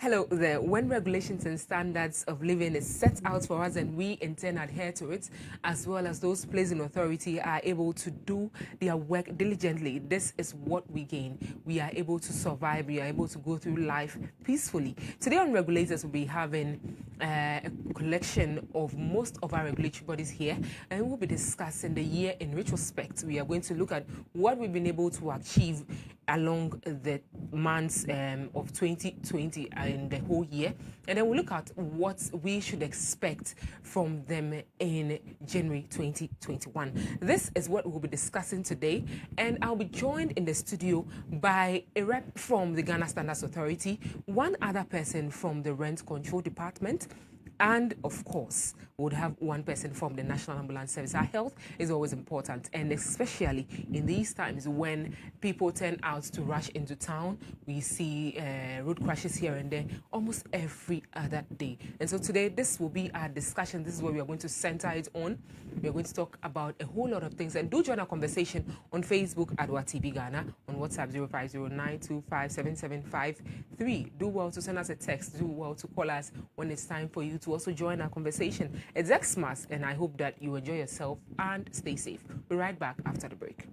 Hello there. When regulations and standards of living is set out for us and we in turn adhere to it, as well as those placed in authority are able to do their work diligently, this is what we gain. We are able to survive. We are able to go through life peacefully. Today on Regulators, we'll be having a collection of most of our regulatory bodies here, and we'll be discussing the year in retrospect. We are going to look at what we've been able to achieve along the months of 2020 and the whole year, and then we'll look at what we should expect from them in January 2021. This is what we'll be discussing today, and I'll be joined in the studio by a rep from the Ghana Standards Authority, one other person from the Rent Control Department, and of course, we would have one person from the National Ambulance Service. Our health is always important, and especially in these times when people turn out to rush into town, we see road crashes here and there almost every other day. And so today, this will be our discussion. This is what we are going to center it on. We are going to talk about a whole lot of things. And do join our conversation on Facebook at WATV Ghana, on WhatsApp 0509257753. Do well to send us a text. Do well to call us when it's time for you to also join our conversation. It's Xmas, and I hope that you enjoy yourself and stay safe. We'll be right back after the break.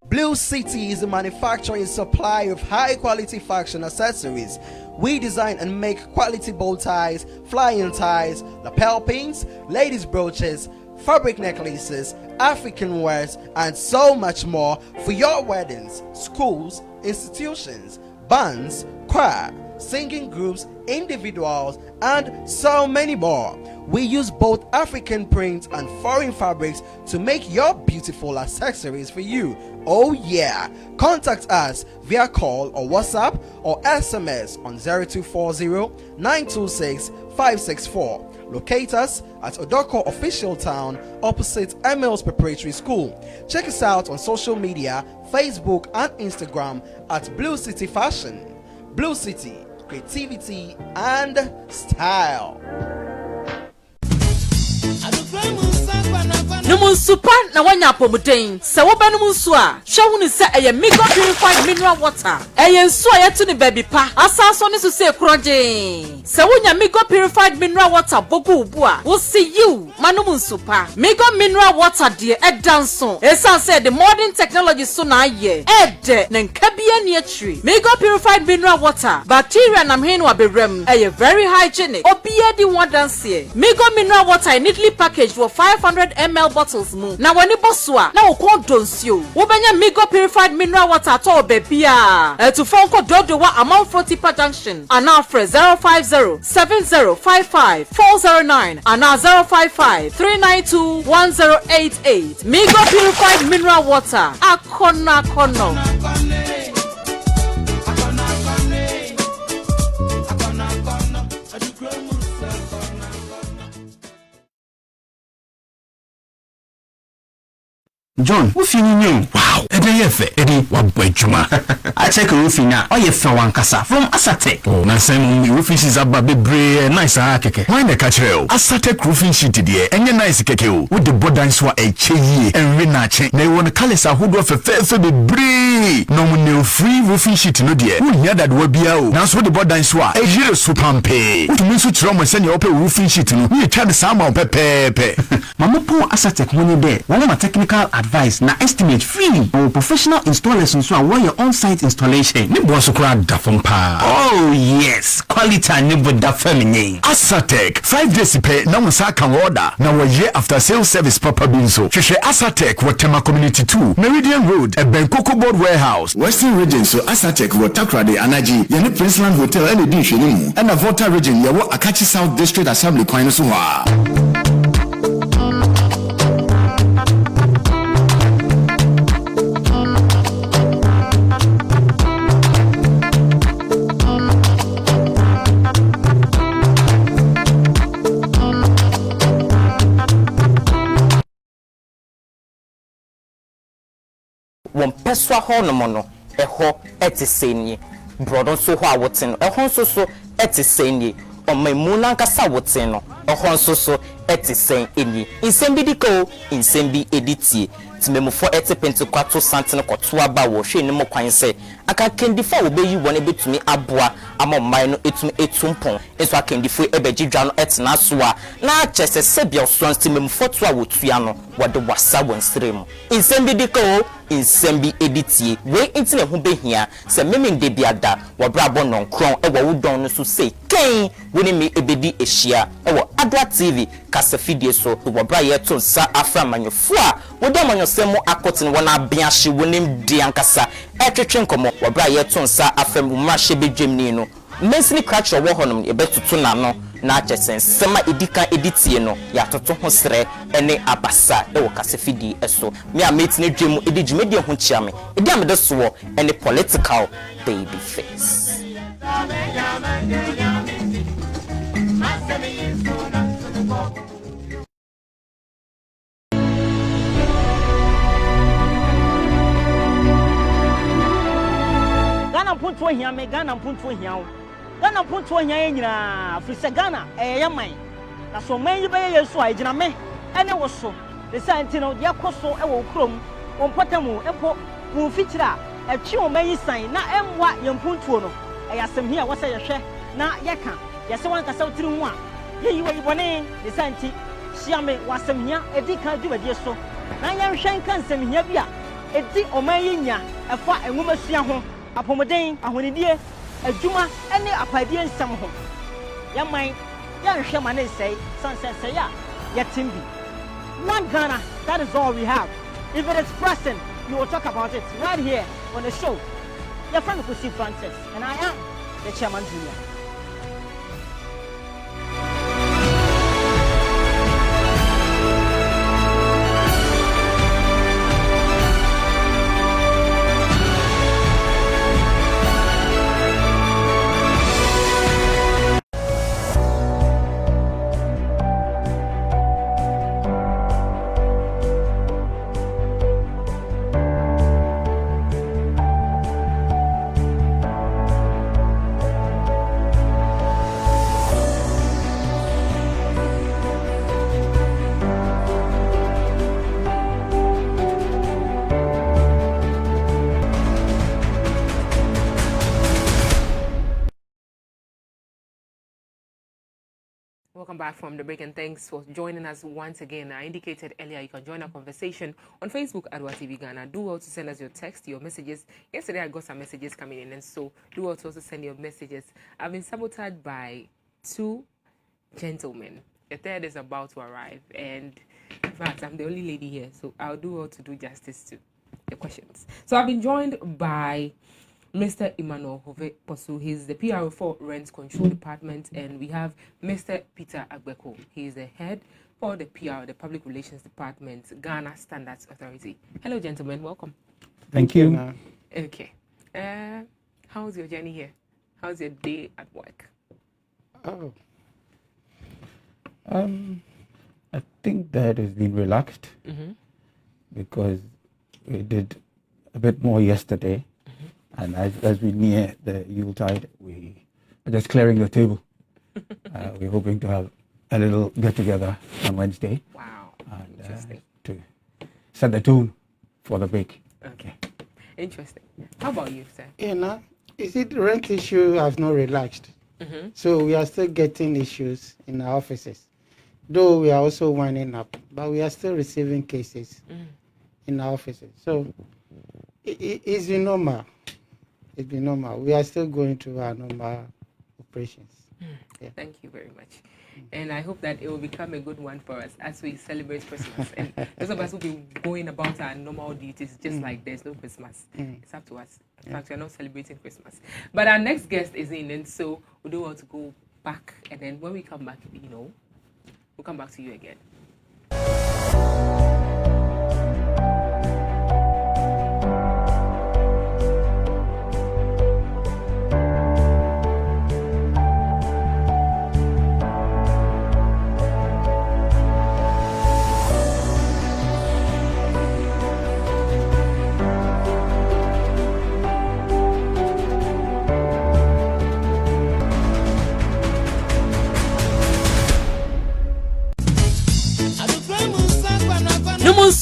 Blue City is a manufacturing supply of high-quality fashion accessories. We design and make quality bow ties, flying ties, lapel pins, ladies' brooches, fabric necklaces, African wares, and so much more for your weddings, schools, institutions, bands, choir, singing groups, individuals, and so many more. We use both African prints and foreign fabrics to make your beautiful accessories for you. Oh yeah! Contact us via call or WhatsApp or SMS on 0240-926-564. Locate us at Odoko Official Town opposite Emils Preparatory School. Check us out on social media, Facebook and Instagram at Blue City Fashion. Blue City, creativity and style. Numun super na wanya pomuten se wo ba numun so a hwe hu se eye mega purified mineral water eye nso ayeto ne baby pa asaso ne so se kroje se wonya mega purified mineral water bogu ubu a wo see you manumun super mega mineral water de edanso esan se the modern technology so na aye ede na nkabia ne atri mega purified mineral water bacteria na mhen wa bewram eye very hygienic obia di one dance mega mineral water neatly packaged for 500 ml bottles mu na wani bosua na okon donsio wo benya mega purified mineral water to bebia to phone call dodo wa amount 40 per junction and afre 050-7055-409 and 055-392-1088 mega purified mineral water akona kono. John, wo fini nyum. Wow, ede ye fe, ede wa bwejuma. I check wo fina, o ye fe wan kasa from Asatec. Oh, na sem mi roofing sheets aba bebre nice ha keke. Why na ka kire o? Asatec roofing sheet de enye nice keke o. Wo de bodan so e cheye, enwe na che. Na wo ne colors ahodo fe bebre. No mo ne free roofing sheet no de. Wo nya dade wa bia o. Na so de bodan so a e jire so pampe. Wo tumi so kire mo se ne ope roofing sheet no. Ni twa de sama pepepe. Mama po Asatec mo ne de. Wo ma technical advice na estimate free or professional installers so aware your on-site installation. Ni bo so kra da fom pa. Oh yes, quality ni bo da feminine. Asatec 5 days pay na mo sa kan order na wo ye after sales service proper binso. Hwehwe Asatec Watema Community 2 Meridian Road Ebenkoko Board Warehouse Western Region. So Asatec Watakrade Anaji Yene Princeland Hotel and the Shinimu and a Volta Region yawo Akachi South District Assembly Kwano so wa. won peswa ho no mo no eho etisenye brodo so ho awoten eho so etisenye o memuna nkasa woten no eho so etisen eni insem bi diko insem bi editie timemufo etipentokwato santene kwoto aba wo hwe ne mo kwan se aka kendifo wo beyi won betumi aboa ama man no etumi etumpon eso akendifo ebegidwa no etena so a na chese sebia so timemufo to a wotua no wode wasa wonsrem insem bi diko insem bi editie we intine ho behia se memende biada wo brabo non kron ewo wudon no so sei ken woni me ebedi ehia ewo Adwa TV kasa fidie so wo bra ye to nsa afra manyofo a wode manyosem akoten wona abiahye wonim di ankasa etwetwe nkomo wo bra ye to nsa afra mmahye bedwemni no mensini kracho wo honom e betutu na no na achesen sema edika editie no ya toto ho sere ene abasa e wo kasa fidie eso me a metine dwemu edijumedi ho chia me edi amede so ene political baby face. Ghana punto hia me Ghana punto hia wo Ghana punto hia nyina frisa Ghana yaman na so man yi be yesu a gina me ene wo so the science no ye koso e wo krom won potamu empo pu fitira atwi o man yi san na emwa ye punto no yasem hia wo se ye hwe na ye ka ye se wan kasa utiri hu a ye yi wo yibone the science sia me wasem hia edi ka dwumadie so na nya hwen kan sem hia bia edi o man yi nya efa enwuma sua ho apomoden ahonidie adwuma ene apadie nsam ho yaman ya nhwe ma ne sei sansensei ya yatimbi one Ghana, that is all we have. If it is pressing, we will talk about it right here on the show. Your friend Kusi Francis, and I am the chairman junior. Welcome back from the break and thanks for joining us once again. I indicated earlier you can join our conversation on Facebook at TV Ghana. Do well to send us your text, your messages. Yesterday I got some messages coming in, and so do well to also send your messages. I've been sabotaged by two gentlemen. The third is about to arrive, and in fact I'm the only lady here, so I'll do well to do justice to the questions. So I've been joined by Mr. Emmanuel Hove Posu. He's the PRO for Rent Control Department, and we have Mr. Peter Agbeko. He is the head for the PR, the Public Relations Department, Ghana Standards Authority. Hello, gentlemen. Welcome. Thank you. Okay. How's your journey here? How's your day at work? Oh. I think that has been relaxed because we did a bit more yesterday. And as we near the Yuletide, we are just clearing the table. We're hoping to have a little get-together on Wednesday. Wow, and, interesting. To set the tone for the break. Okay, interesting. How about you, sir? Yeah, is it the rent issue has not relaxed? So we are still getting issues in our offices. Though we are also winding up, but we are still receiving cases in our offices. So it's been normal. It's been normal. We are still going through our normal operations. Yeah. Thank you very much. And I hope that it will become a good one for us as we celebrate Christmas. And those of us will be going about our normal duties just like there's no Christmas. It's up to us. In fact, we're not celebrating Christmas. But our next guest is in, and so we don't want to go back. And then when we come back, we'll come back to you again.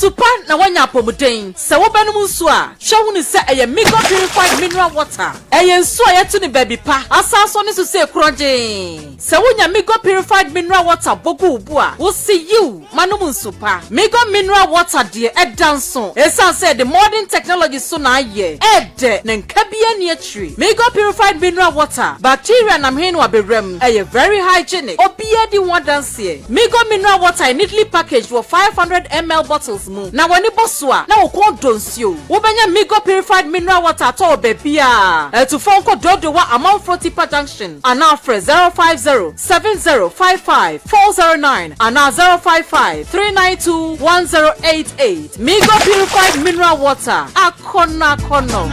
Nsupa na wanya apomuden. Se wo benum nsu a, hwe hu ni se eye Migo purified mineral water. Eye nsu a yetu ni baby pa. Asaso ni so se kroje. Se wonya Migo purified mineral water bogu ubu a, wo see you manum nsupa. Migo mineral water de edanso. Esan say the modern technology so na ye. Ede ne nkabia ni atri. Migo purified mineral water. Bacteria na mhenu aberem. Eye very hygienic. Obia di one dance here. Migo mineral water neatly packaged for 500 ml bottles mu. Na wani bosua na okon donsio. Wo benya Migo purified mineral water to baby a. To phone call dodo wa amount 40 per junction. Ana fre 050 7055 409 ana 055 392 1088. Migo purified mineral water. Akona kono.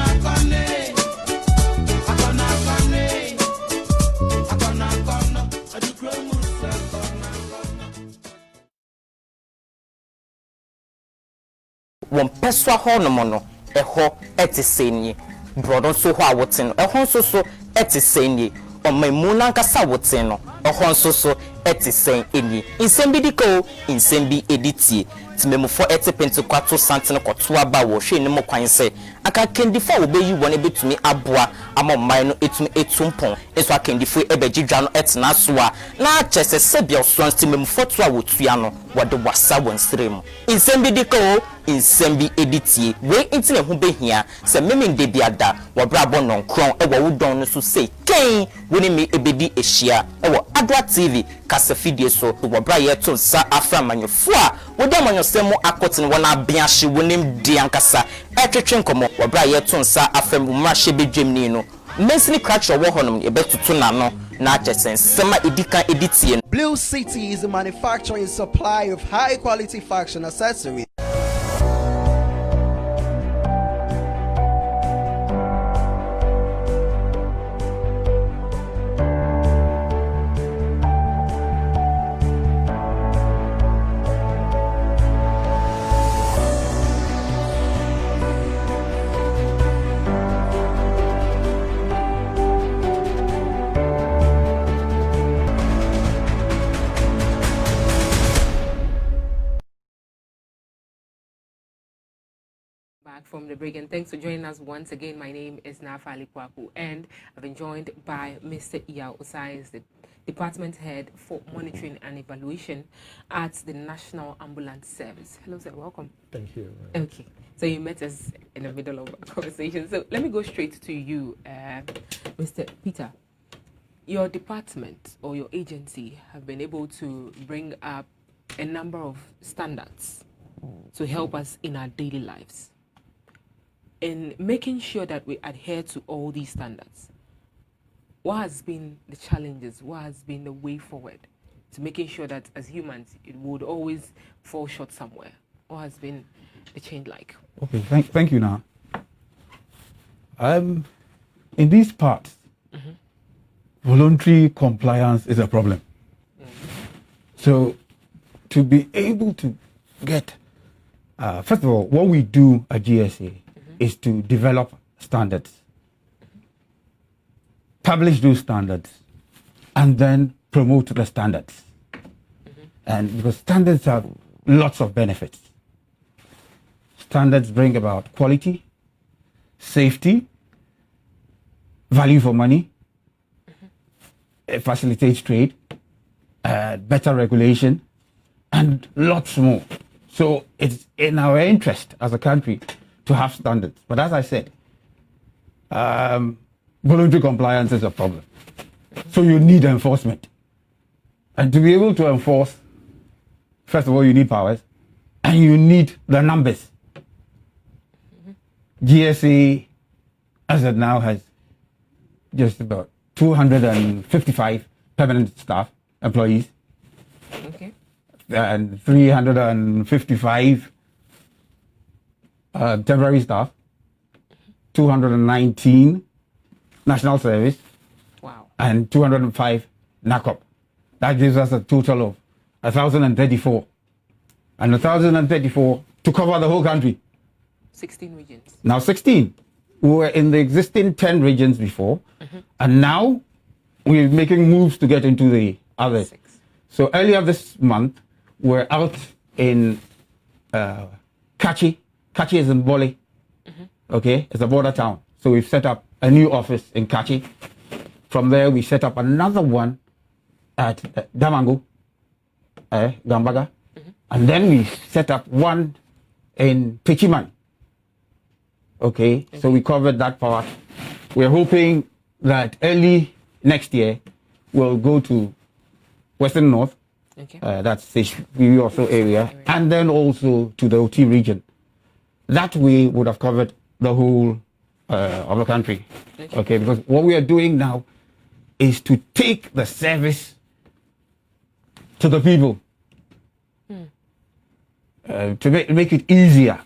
Won peswa ho no mo no eho etisenyi brodo so ho awoten no eho so etisenyi omamu na nkasa woten no eho so etisen eni insem bidiko insem bi editie timemufo etipentokwato santene kwoto aba wo hwe ne mo kwan se aka kendifo wo beyi won ebetumi aboa amomman no etumi etumpon eso akendifo ebegidwa no etena so a na achese sebia so timemufo to a wotua no wode wasa wonsrem insem bidiko insem bi editie we intine ho behia se memem de biada wo brabo non kron ewo wudon no so sei ken woni me ebedi ehia ewo Adwa TV kasa fidie so wo bra ye to nsa afra manyofo a wode amanyosem akoten wona abiahye wonim di ankasa etwetwe nkomo wo bra ye to nsa afra mmahye bedwemni no mensini cracker wo honom ebetutu na no na achesen sema edika editie. Blue City is a manufacturing supply of high quality fashion accessories. Back from the break, and thanks for joining us once again. My name is Nafali Kwaku, and I've been joined by Mr. Iyao Osai, the Department Head for Monitoring and Evaluation at the National Ambulance Service. Hello, sir. Welcome. Thank you. Okay, so you met us in the middle of a conversation. So let me go straight to you, Mr. Peter. Your department or your agency have been able to bring up a number of standards to help us in our daily lives. In making sure that we adhere to all these standards, what has been the challenges? What has been the way forward to making sure that as humans, it would always fall short somewhere? What has been the change like? Okay, thank you now. In these parts, voluntary compliance is a problem. So to be able to get, first of all, what we do at GSA is to develop standards, publish those standards, and then promote the standards. And because standards have lots of benefits. Standards bring about quality, safety, value for money, it facilitates trade, better regulation, and lots more. So it's in our interest as a country to have standards. But as I said, voluntary compliance is a problem. So you need enforcement. And to be able to enforce, first of all, you need powers, and you need the numbers. GSA, as it now, has just about 255 permanent staff, employees, and 355 temporary staff, 219 national service, and 205 NACOP. That gives us a total of 1,034. And 1,034 to cover the whole country. 16 regions. Now 16. We were in the existing 10 regions before, and now we're making moves to get into the others. 6. So earlier this month, we're out in Kachi is in Bole. Okay, it's a border town. So we've set up a new office in Kachi. From there, we set up another one at Damangu, Gambaga. And then we set up one in Pichiman. Okay, so we covered that part. We're hoping that early next year, we'll go to Western North. Okay. That's the also area. And then also to the OT region. That way would have covered the whole of the country. Okay, because what we are doing now is to take the service to the people. To make it easier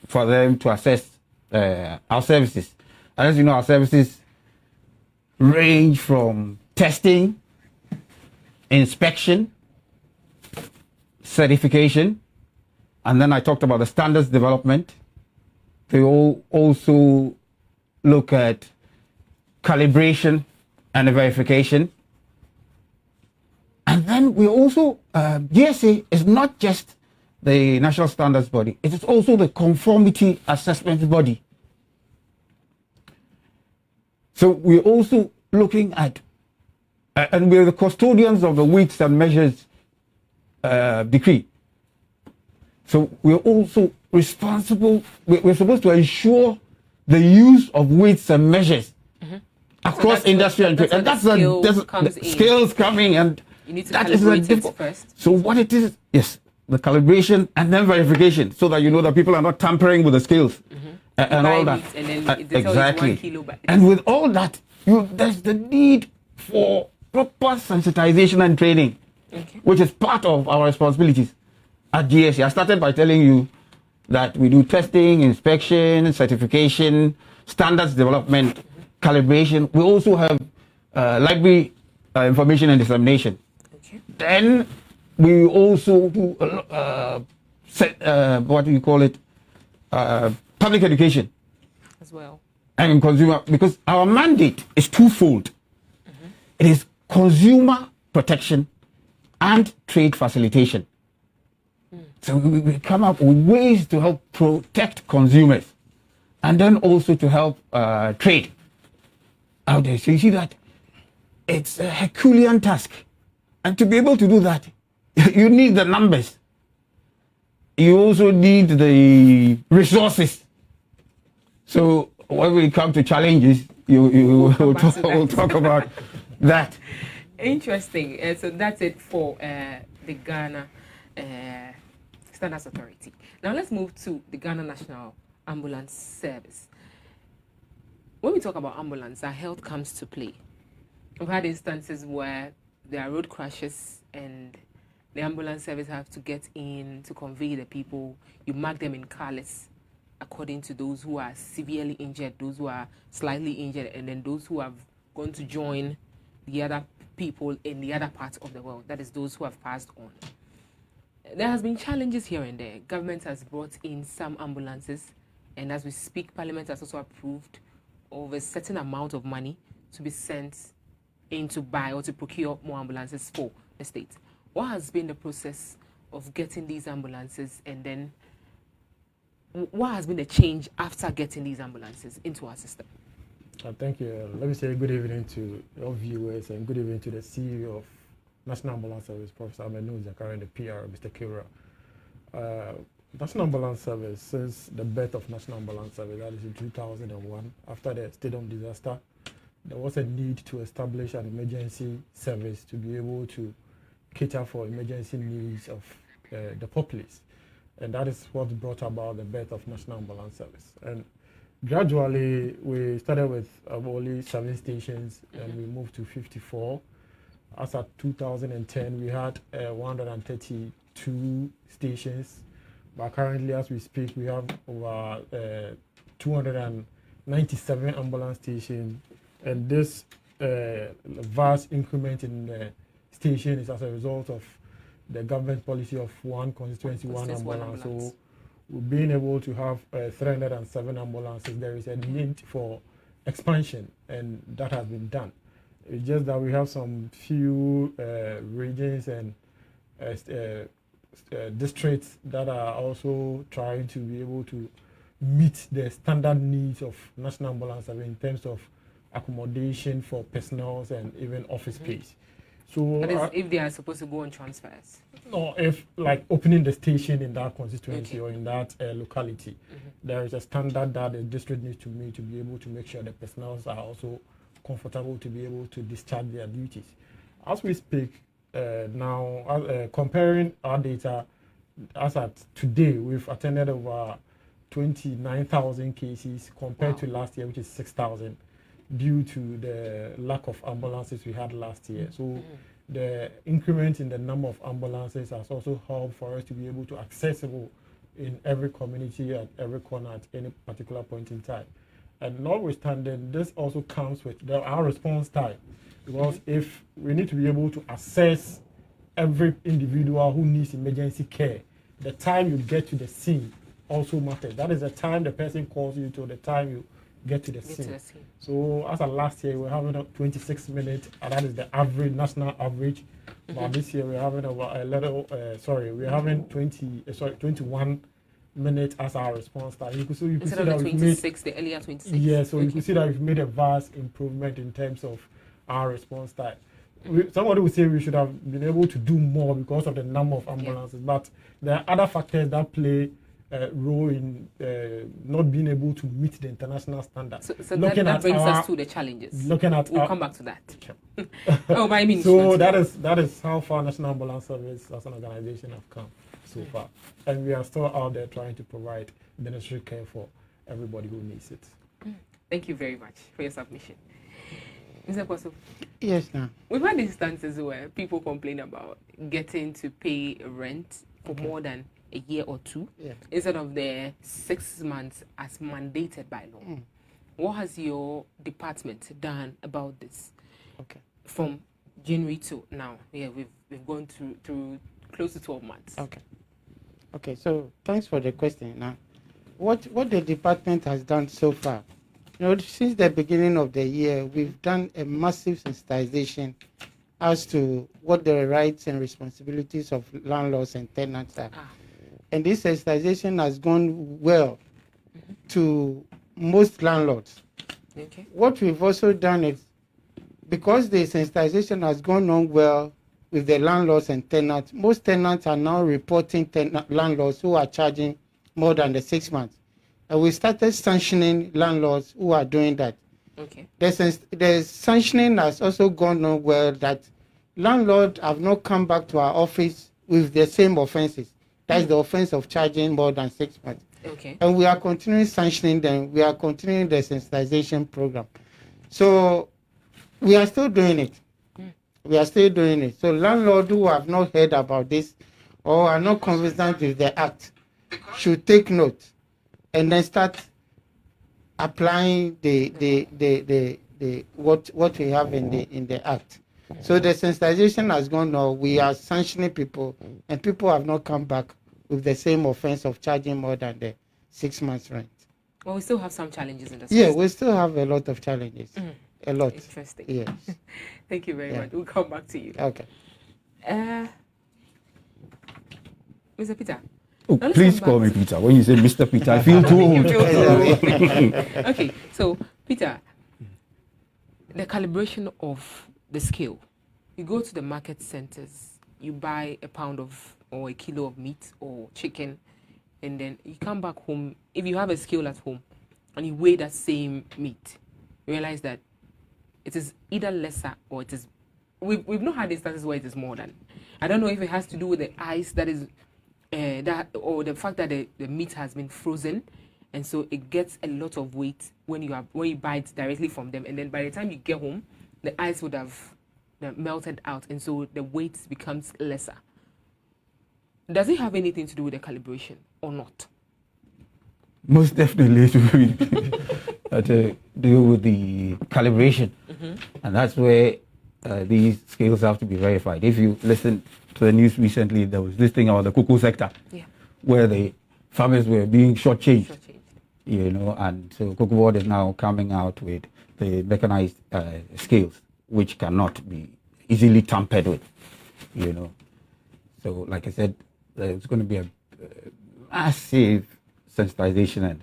for them to access our services. And as you know, our services range from testing, inspection, certification, and then I talked about the standards development. They all also look at calibration and verification. And then we also, GSA is not just the national standards body, it is also the conformity assessment body. So we're also looking at, and we're the custodians of the weights and measures decree. So we're also responsible, we're supposed to ensure the use of weights and measures across industry and trade. And that's the skills coming, and you need to that calibrate it first. So what it is, yes, the calibration and then verification, so that you know that people are not tampering with the scales and all that. And then they exactly. tell you 1 kilo, And with all that, there's the need for proper sensitization and training, which is part of our responsibilities at GSA. I started by telling you that we do testing, inspection, certification, standards development, calibration. We also have library information and dissemination. Then we also do what do you call it? Public education as well, and consumer, because our mandate is twofold. It is consumer protection and trade facilitation. So we come up with ways to help protect consumers and then also to help trade out there. So you see that it's a Herculean task. And to be able to do that, you need the numbers. You also need the resources. So when we come to challenges, we'll talk about that. Interesting. So that's it for the Ghana Standards Authority. Now let's move to the Ghana National Ambulance Service. When we talk about ambulance, our health comes to play. We've had instances where there are road crashes and the ambulance service have to get in to convey the people. You mark them in colors according to those who are severely injured, those who are slightly injured, and then those who have gone to join the other people in the other parts of the world. That is those who have passed on. There has been challenges here and there. Government has brought in some ambulances, and as we speak, Parliament has also approved of a certain amount of money to be sent in to buy or to procure more ambulances for the state. What has been the process of getting these ambulances, and then what has been the change after getting these ambulances into our system? Thank you. Let me say good evening to your viewers and good evening to the CEO of National Ambulance Service, Professor Amenu Zakari, and the PR, Mr. Kira. National Ambulance Service, since the birth of National Ambulance Service, that is in 2001, after the stadium disaster, there was a need to establish an emergency service to be able to cater for emergency needs of the populace. And that is what brought about the birth of National Ambulance Service. And gradually, we started with only 7 stations and we moved to 54. As of 2010, we had 132 stations. But currently, as we speak, we have over 297 ambulance stations. And this vast increment in the station is as a result of the government policy of one constituency, one ambulance. So we've been able to have 307 ambulances. There is a need for expansion, and that has been done. It's just that we have some few regions and districts that are also trying to be able to meet the standard needs of National Ambulance Service in terms of accommodation for personnel and even office space. So that is if they are supposed to go on transfers. No, if like opening the station in that constituency or in that locality, there is a standard that the district needs to meet to be able to make sure the personnel are also comfortable to be able to discharge their duties. As we speak now, comparing our data, as at today, we've attended over 29,000 cases compared to last year, which is 6,000, due to the lack of ambulances we had last year. So the increment in the number of ambulances has also helped for us to be able to accessible in every community at every corner at any particular point in time. And notwithstanding, this also comes with our response time, because if we need to be able to assess every individual who needs emergency care, the time you get to the scene also matters. That is the time the person calls you to the time you get to the scene. So as of last year, we're having a 26 minutes, and that is the average, national average. But this year we're having we're having 21 minutes as our response time. You can see Instead of the 26, the earlier 26. Yeah, so you can see that we've made a vast improvement in terms of our response time. Somebody would say we should have been able to do more because of the number of ambulances, but there are other factors that play role in not being able to meet the international standards. So that brings us to the challenges. We'll come back to that. By means. So that is how far National Ambulance Service as an organization have come so far, and we are still out there trying to provide the necessary care for everybody who needs it. Thank you very much for your submission. Mr. Kwaso. Yes, ma'am. We've had instances where people complain about getting to pay rent for more than a year or two instead of the 6 months as mandated by law. What has your department done about this? From January to now, we've gone through close to 12 months. Okay, so thanks for the question. Now, what the department has done so far, since the beginning of the year, we've done a massive sensitization as to what the rights and responsibilities of landlords and tenants are. And this sensitization has gone well to most landlords. What we've also done is, because the sensitization has gone on well with the landlords and tenants, most tenants are now reporting landlords who are charging more than the 6 months. And we started sanctioning landlords who are doing that. The sanctioning has also gone on well, that landlords have not come back to our office with the same offenses. That's the offense of charging more than 6 months. And we are continuing sanctioning them. We are continuing the sensitization program. So we are still doing it. So landlords who have not heard about this or are not conversant with the act should take note and then start applying what we have in the act. So the sensitization has gone on. We are sanctioning people, and people have not come back with the same offense of charging more than the 6 months rent. Well, we still have some challenges in the system. Yeah, we still have a lot of challenges. A lot. Interesting. Yes. Thank you very much. We'll come back to you. Okay. Mr. Peter. Oh, please call me Peter. When you say Mr. Peter, I feel too old. Okay, so Peter, the calibration of the scale. You go to the market centers, you buy a pound of or a kilo of meat or chicken, and then you come back home. If you have a scale at home and you weigh that same meat, you realize that it is either lesser or it is. We've not had instances where it is more than. I don't know if it has to do with the ice that is or the fact that the meat has been frozen, and so it gets a lot of weight when you buy it directly from them, and then by the time you get home, the ice would have melted out, and so the weight becomes lesser. Does it have anything to do with the calibration or not? Most definitely to do with the calibration, and that's where these scales have to be verified. If you listen to the news recently, there was this thing about the cocoa sector, where the farmers were being shortchanged, and so Cocoa Board is now coming out with the mechanized scales, which cannot be easily tampered with, So, like I said, there's going to be a massive sensitization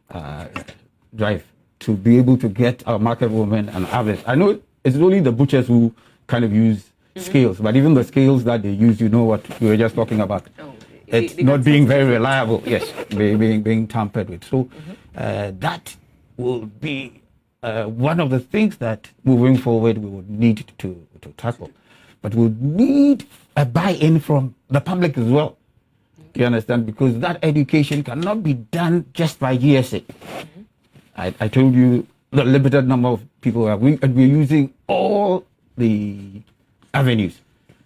and drive to be able to get our market women and others. I know it's only the butchers who kind of use scales, but even the scales that they use, you know what we were just talking about. It's not being very reliable. Yes, being tampered with. So that will be one of the things that moving forward we would need to tackle. But we'll need a buy-in from the public as well. You understand? Because that education cannot be done just by GSA. I told you the limited number of people we're using all the avenues.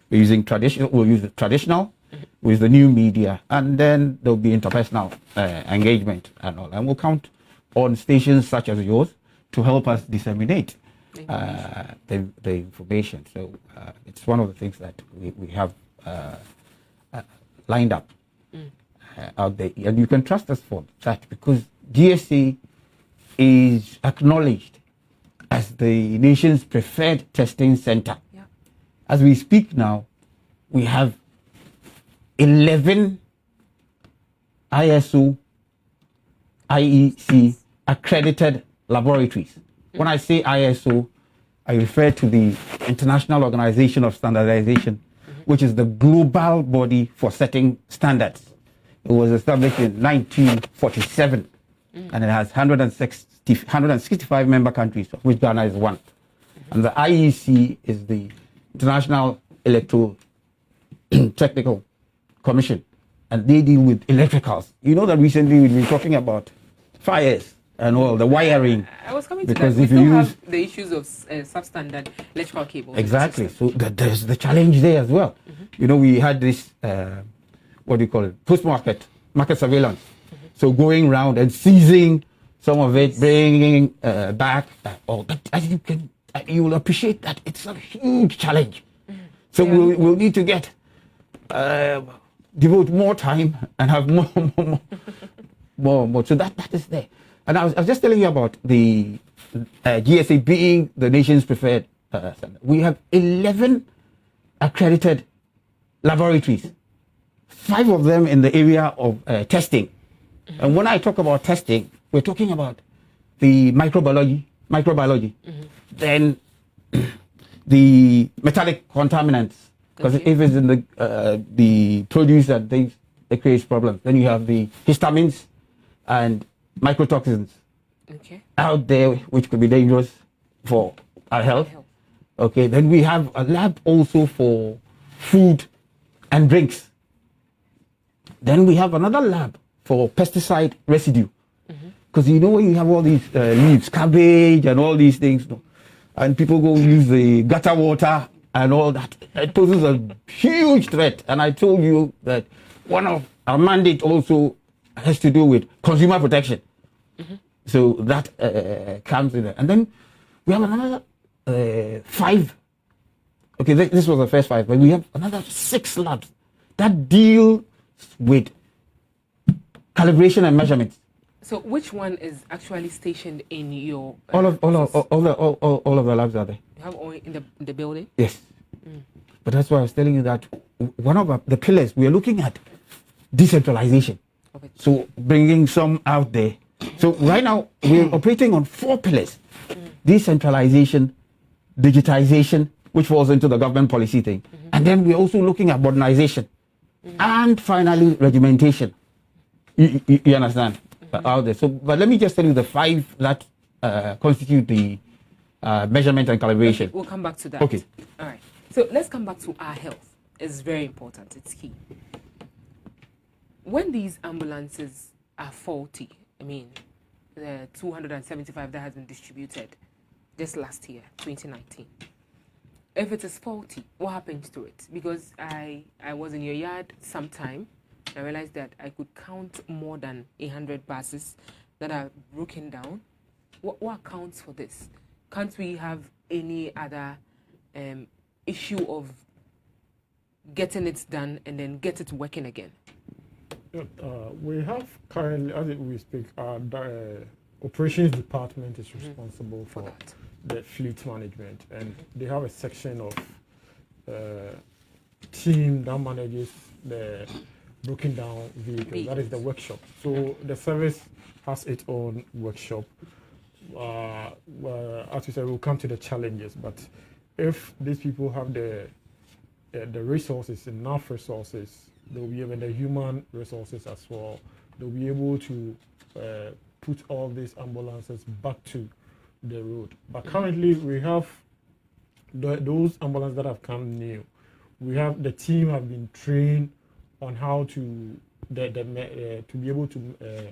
We're using traditional. We'll use the traditional with the new media, and then there'll be interpersonal engagement and all. And we'll count on stations such as yours to help us disseminate the information. So it's one of the things that we have lined up out there, and you can trust us for that because GSA is acknowledged as the nation's preferred testing center. Yeah. As we speak now, we have 11 ISO, IEC accredited laboratories. When I say ISO, I refer to the International Organization of Standardization, which is the global body for setting standards. It was established in 1947, and it has 165 member countries, of which Ghana is one. And the IEC is the International Electro-Technical Commission, and they deal with electricals. You know that recently we've been talking about fires and all the wiring. I was coming to because that. if We you still use have the issues of substandard electrical cables. exactly, so there's the challenge there as well. You know, we had this what do you call it, post-market market surveillance. So going around and seizing some of it, bringing back all that. As you can, you will appreciate that it's a huge challenge. So we'll need to get devote more time and have more. So that is there. And I was just telling you about the GSA being the nation's preferred center. We have 11 accredited laboratories, 5 of them in the area of testing. And when I talk about testing, we're talking about the microbiology, then the metallic contaminants, because if it's in the produce and things, it creates problems. Then you have the histamines and mycotoxins out there, which could be dangerous for our health. Okay, then we have a lab also for food and drinks. Then we have another lab for pesticide residue. Because you know when you have all these leaves, cabbage and all these things, and people go use the gutter water and all that, it poses a huge threat. And I told you that one of our mandate also has to do with consumer protection. So that comes in there. And then we have another 5. Okay, this was the first 5, but we have another 6 labs that deal with calibration and measurements. So which one is actually stationed in your all of the labs are there. You have all in the building? Yes. But that's why I was telling you that one of the pillars we are looking at decentralization. So bringing some out there. So right now we're operating on 4 pillars: decentralization, digitization, which falls into the government policy thing, and then we're also looking at modernization, and finally regimentation. You understand? Out there. So, but let me just tell you the 5 that constitute the measurement and calibration. Okay, we'll come back to that. Okay. All right. So let's come back to our health. It's very important. It's key. When these ambulances are faulty, I mean, the 275 that has been distributed just last year, 2019. If it is faulty, what happens to it? Because I was in your yard sometime. I realized that I could count more than 100 buses that are broken down. What accounts for this? Can't we have any other issue of getting it done and then get it working again? We have currently, as we speak, our operations department is responsible for the fleet management, and they have a section of team that manages the broken down vehicles. That is the workshop. So the service has its own workshop. As you said, we'll come to the challenges, but if these people have the resources, enough resources, they'll be able, the human resources as well, they'll be able to put all these ambulances back to the road. But currently we have those ambulances that have come new. We have the team have been trained on how to be able to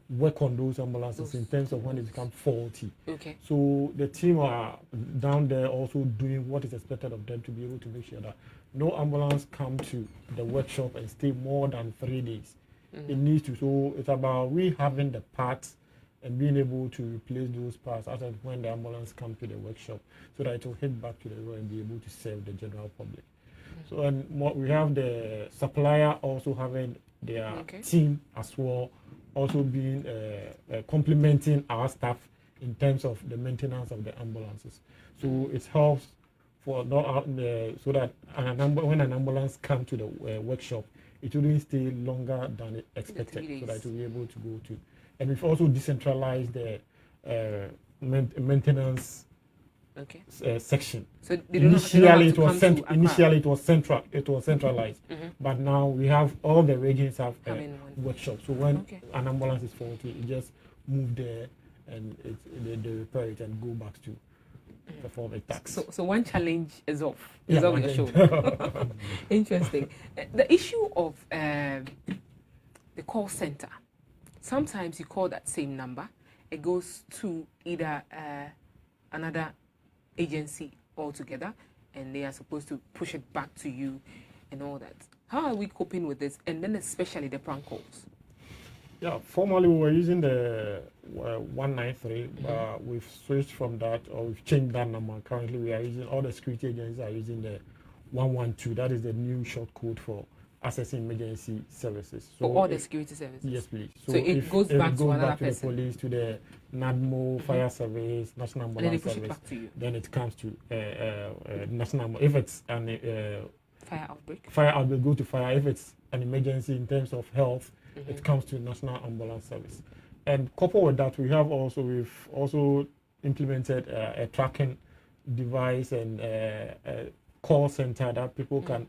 work on those ambulances in terms of when they become faulty. Okay. So the team are down there also doing what is expected of them to be able to make sure that no ambulance come to the workshop and stay more than 3 days. It needs to. So it's about we having the parts and being able to replace those parts after when the ambulance comes to the workshop, so that it will head back to the road and be able to serve the general public. So and we have the supplier also having their team as well, also being complementing our staff in terms of the maintenance of the ambulances. So it helps for so that when an ambulance comes to the workshop, it wouldn't stay longer than expected, so that it will be able to go to. And we've also decentralized the maintenance section. So initially it was centralized, but now we have all the regions have workshops. So when an ambulance is faulty, it just move there and they repair it and go back to perform a task. So one challenge is off. Is off your shoulder. Interesting. The issue of the call center. Sometimes you call that same number, it goes to either another agency altogether, and they are supposed to push it back to you and all that. How are we coping with this? And then especially the prank calls. Yeah, formerly we were using the 193, but we've switched from that, or we've changed that number. Currently we are using, all the security agencies are using the 112. That is the new short code for accessing emergency services. So for all the security services? Yes, please. So it goes back to another person? To the police, to the NADMO, fire service, National Ambulance Service. Then they push it back to you? Then it comes to National, if it's an fire outbreak, go to fire. If it's an emergency in terms of health, it comes to National Ambulance Service. And coupled with that, we've also implemented a tracking device and a call center that people can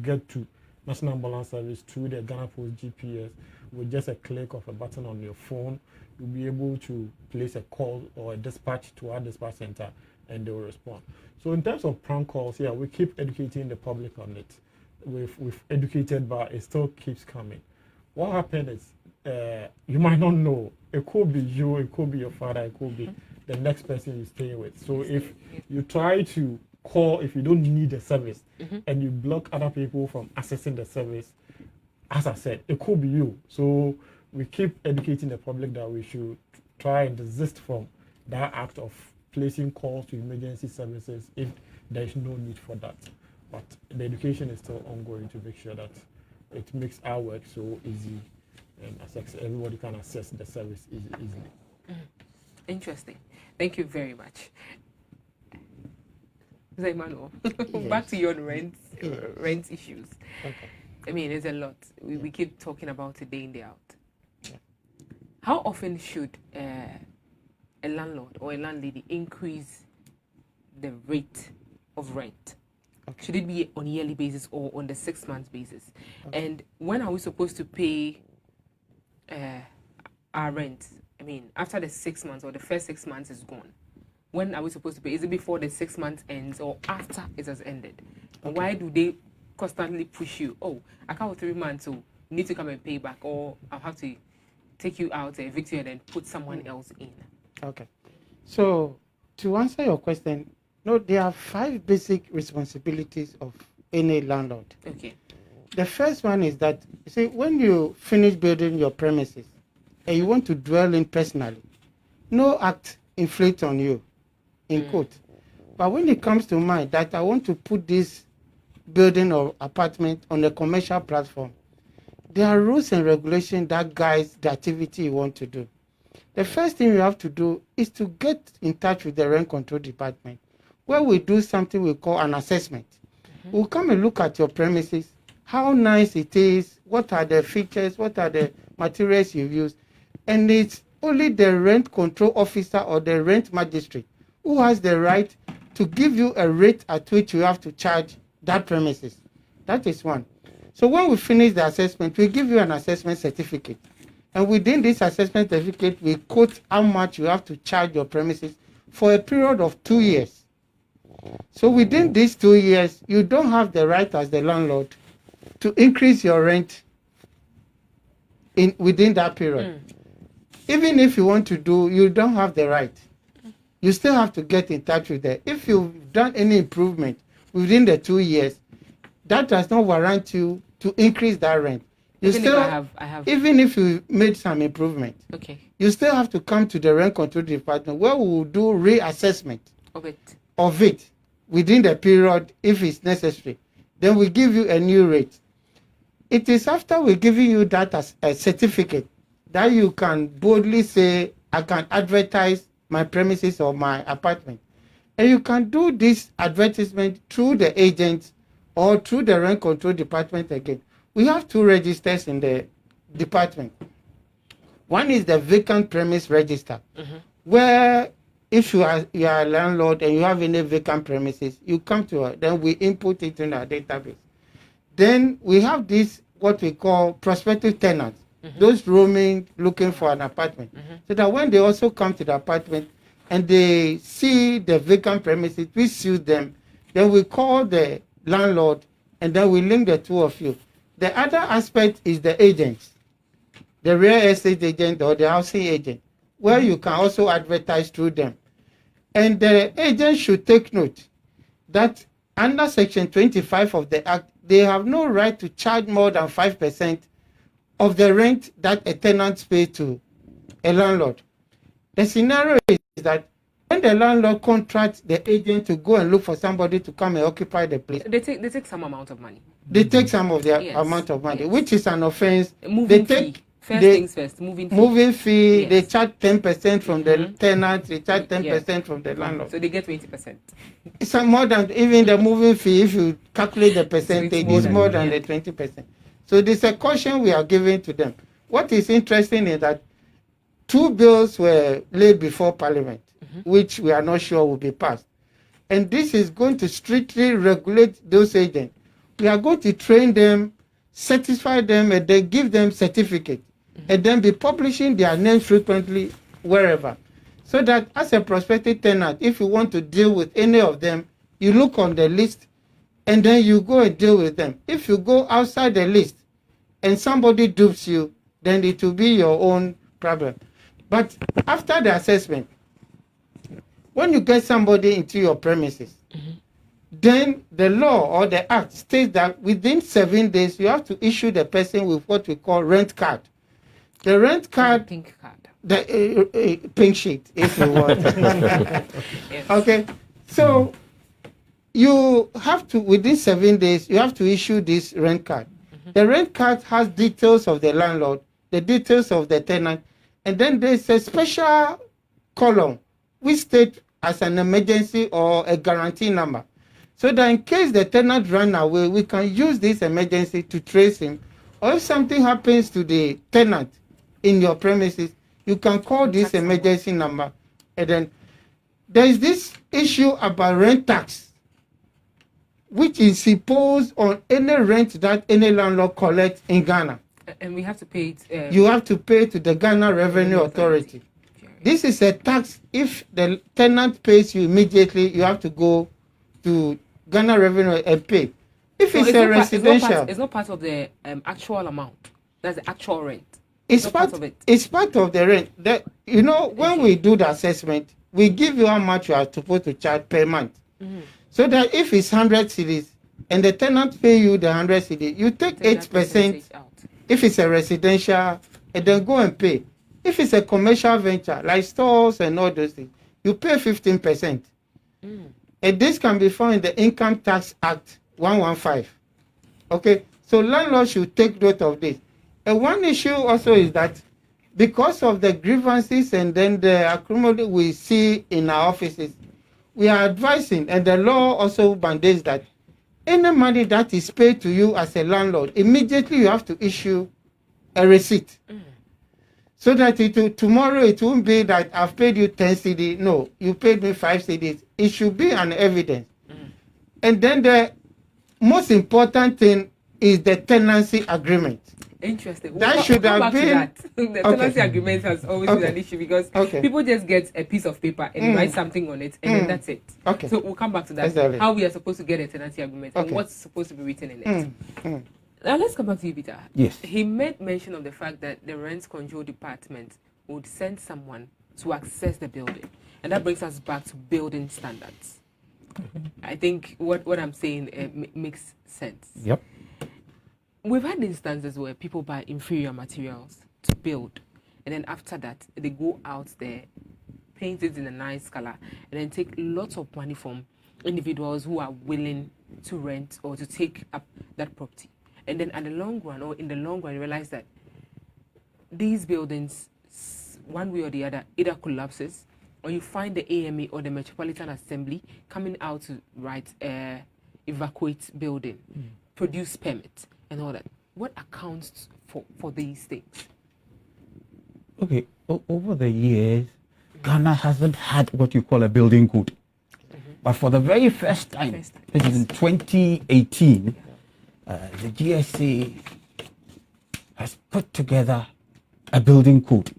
get to National Ambulance Service through the Ghana Post GPS. With just a click of a button on your phone, you'll be able to place a call or a dispatch to our dispatch center, and they will respond. So in terms of prank calls, yeah, we keep educating the public on it. We've educated, but it still keeps coming. What happened is, you might not know. It could be you, it could be your father, it could be the next person you're staying with. So if you try to call, if you don't need the service, and you block other people from accessing the service, as I said, it could be you. So we keep educating the public that we should try and desist from that act of placing calls to emergency services if there is no need for that. But the education is still ongoing to make sure that it makes our work so easy and everybody can access the service easily. Interesting. Thank you very much. Emmanuel, back to your rent issues. Okay. I mean, it's a lot. We keep talking about it day in, day out. Yeah. How often should a landlord or a landlady increase the rate of rent? Okay. Should it be on a yearly basis or on the 6 months basis? Okay. And when are we supposed to pay our rent? I mean, after the 6 months or the first 6 months is gone, when are we supposed to pay? Is it before the 6 months ends or after it has ended? Okay. Why do they constantly push you? Oh, I can't 3 months, so you need to come and pay back, or I'll have to take you out, evict you, and then put someone else in. Okay. So to answer your question, no, there are 5 basic responsibilities of any landlord. Okay. The first one is that, you see, when you finish building your premises and you want to dwell in personally, no act inflicts on you, in quote. But when it comes to mind that I want to put this building or apartment on a commercial platform, there are rules and regulations that guides the activity you want to do. The first thing you have to do is to get in touch with the rent control department, where we do something we call an assessment. We'll come and look at your premises, how nice it is, what are the features, what are the materials you've used. And it's only the rent control officer or the rent magistrate who has the right to give you a rate at which you have to charge that premises. That is one. So when we finish the assessment, we give you an assessment certificate. And within this assessment certificate, we quote how much you have to charge your premises for a period of 2 years. So within these 2 years, you don't have the right as the landlord to increase your rent within that period. Even if you want to do, you don't have the right. You still have to get in touch with them. If you've done any improvement within the 2 years, that does not warrant you to increase that rent. You even still, if I have, even if you made some improvement, okay, you still have to come to the rent control department where we will do reassessment of it within the period if it's necessary. Then we give you a new rate. It is after we're giving you that as a certificate that you can boldly say, I can advertise my premises or my apartment. And you can do this advertisement through the agent or through the rent control department again. We have 2 registers in the department. One is the vacant premise register, where if you are a landlord and you have any vacant premises, you come to us, then we input it in our database. Then we have this, what we call prospective tenants, those roaming, looking for an apartment. So that when they also come to the apartment and they see the vacant premises, we sue them, then we call the landlord and then we link the two of you. The other aspect is the agents, the real estate agent or the housing agent, where you can also advertise through them. And the agent should take note that under Section 25 of the Act, they have no right to charge more than 5% of the rent that a tenant pays to a landlord. The scenario is that when the landlord contracts the agent to go and look for somebody to come and occupy the place, they take some amount of money. They take some of their amount of money, which is an offense. Moving they take fee. Things first, moving fee. They charge 10% from the tenant. They charge 10% from the landlord. So they get 20%. It's more than even the moving fee. If you calculate the percentage, it's more than the 20%. So this is a caution we are giving to them. What is interesting is that 2 bills were laid before Parliament, which we are not sure will be passed. And this is going to strictly regulate those agents. We are going to train them, certify them, and then give them certificate, and then be publishing their names frequently wherever. So that as a prospective tenant, if you want to deal with any of them, you look on the list, and then you go and deal with them. If you go outside the list, and somebody dupes you, then it will be your own problem. But after the assessment, when you get somebody into your premises, then the law or the act states that within 7 days, you have to issue the person with what we call rent card. The rent card, pink card, the pink sheet, if you want. Yes. Okay, so you have to, within 7 days, you have to issue this rent card. The rent card has details of the landlord, the details of the tenant, and then there's a special column which states as an emergency or a guarantee number. So that in case the tenant ran away, we can use this emergency to trace him. Or if something happens to the tenant in your premises, you can call this emergency number. And then there is this issue about rent tax, which is imposed on any rent that any landlord collects in Ghana. And we have to pay it. You have to pay to the Ghana Revenue Authority. This is a tax. If the tenant pays you immediately, you have to go to Ghana Revenue and pay. If it's a residential, it's not part of the actual amount. That's the actual rent. It's part of it. It's part of the rent. When we do the assessment, we give you how much you are supposed to charge per month. So that if it's 100 cedis and the tenant pay you the 100 cedis, you take 8% out. If it's a residential, and then go and pay. If it's a commercial venture, like stores and all those things, you pay 15%. And this can be found in the Income Tax Act 115. Okay, so landlords should take note of this. And one issue also is that because of the grievances and then the accumulation we see in our offices, we are advising, and the law also mandates that any money that is paid to you as a landlord, immediately you have to issue a receipt. So that tomorrow it won't be that I've paid you 10 CD. No, you paid me 5 CDs. It should be an evidence. And then the most important thing is the tenancy agreement. Interesting. That should have been. The tenancy agreement has always been an issue because people just get a piece of paper and write something on it, and then that's it. Okay. So we'll come back to that. Exactly. How we are supposed to get a tenancy agreement and what's supposed to be written in it. Now let's come back to you, Peter. Yes. He made mention of the fact that the rent control department would send someone to access the building, and that brings us back to building standards. I think what I'm saying makes sense. Yep. We've had instances where people buy inferior materials to build, and then after that, they go out there, paint it in a nice color, and then take lots of money from individuals who are willing to rent or to take up that property. And then in the long run, you realize that these buildings, one way or the other, either collapses, or you find the AMA or the Metropolitan Assembly coming out to evacuate building, produce permits, and all that. What accounts for these things? Okay, over the years, Ghana hasn't had what you call a building code. But for the very first time, this is in 2018, the GSA has put together a building code.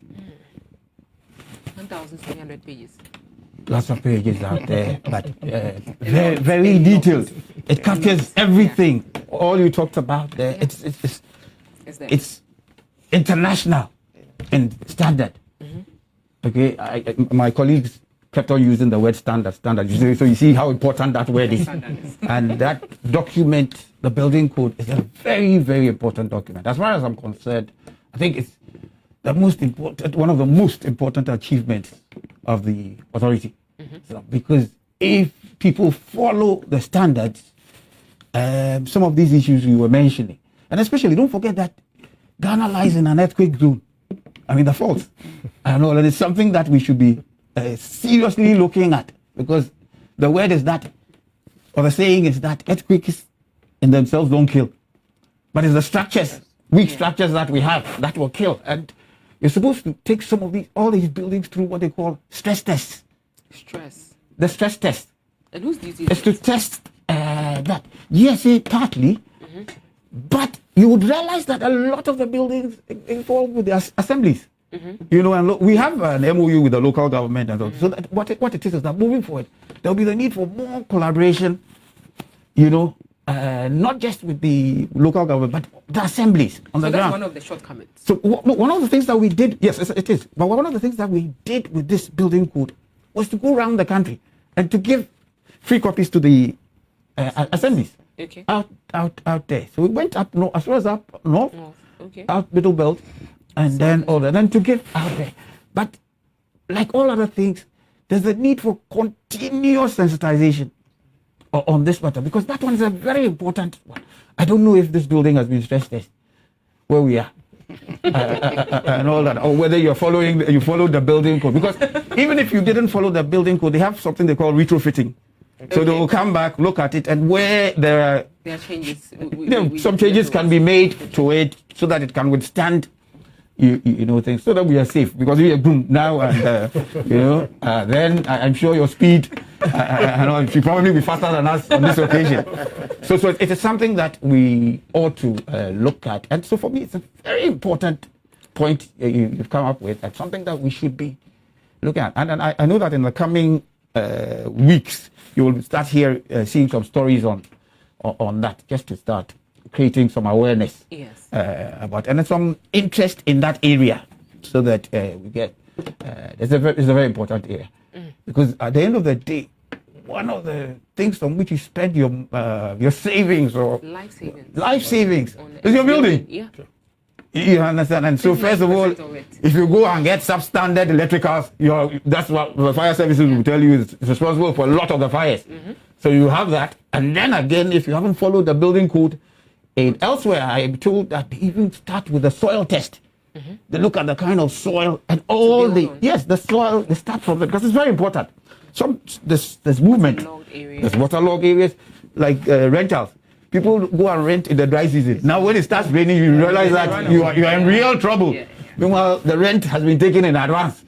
1,300 pages. Lots of pages out there, but very, very detailed. It captures everything. All you talked about there, it's international in standard. Okay, my colleagues kept on using the word standard. So you see how important that word is. And that document, the building code, is a very, very important document. As far as I'm concerned, I think it's the most important, one of the most important achievements of the authority. So, because if people follow the standards, some of these issues you were mentioning, and especially don't forget that Ghana lies in an earthquake zone. I mean, the fault. I know, and it's something that we should be seriously looking at, because the word is that, or the saying is that earthquakes in themselves don't kill, but it's the structures, weak structures that we have that will kill. And you're supposed to take all these buildings through what they call stress tests. The stress test. And whose duty is to test that? GSA partly, but you would realize that a lot of the buildings involved with the assemblies. You know, and we have an MOU with the local government, and so that what it is that moving forward, there will be the need for more collaboration. You know, not just with the local government, but the assemblies on the ground. That's one of the shortcomings. So one of the things that we did, yes, it is. But one of the things that we did with this building code was to go around the country and to give free copies to the assemblies out there. So we went up north, as well as up north, out middle belt, and then all that, and to give out there. But like all other things, there's a need for continuous sensitization on this matter, because that one is a very important one. I don't know if this building has been stress tested where we are. And all that, or whether you follow the building code, because even if you didn't follow the building code, they have something they call retrofitting. So they will come back, look at it, and where there are changes, some changes can be made to it so that it can withstand you know things, so that we are safe. Because we are boom now, and then I'm sure your speed, I know you probably be faster than us on this occasion. So it is something that we ought to look at, and so for me, it's a very important point you've come up with, and something that we should be looking at. And I know that in the coming weeks, you will start seeing some stories on that, just to start creating some awareness about, and some interest in that area, so that we get it's a very important area, because at the end of the day, one of the things on which you spend your savings or life savings is your building. You understand? And so first of all, if you go and get substandard electricals, that's what the fire services will tell you is responsible for a lot of the fires. So you have that, and then again, if you haven't followed the building code, and elsewhere I am told that they even start with the soil test. They look at the kind of soil and all the soil. They start from it, because it's very important. There's movement. There's waterlogged areas. like rentals. People go and rent in the dry season. Now when it starts raining, you realize that you are in real trouble. Meanwhile, the rent has been taken in advance.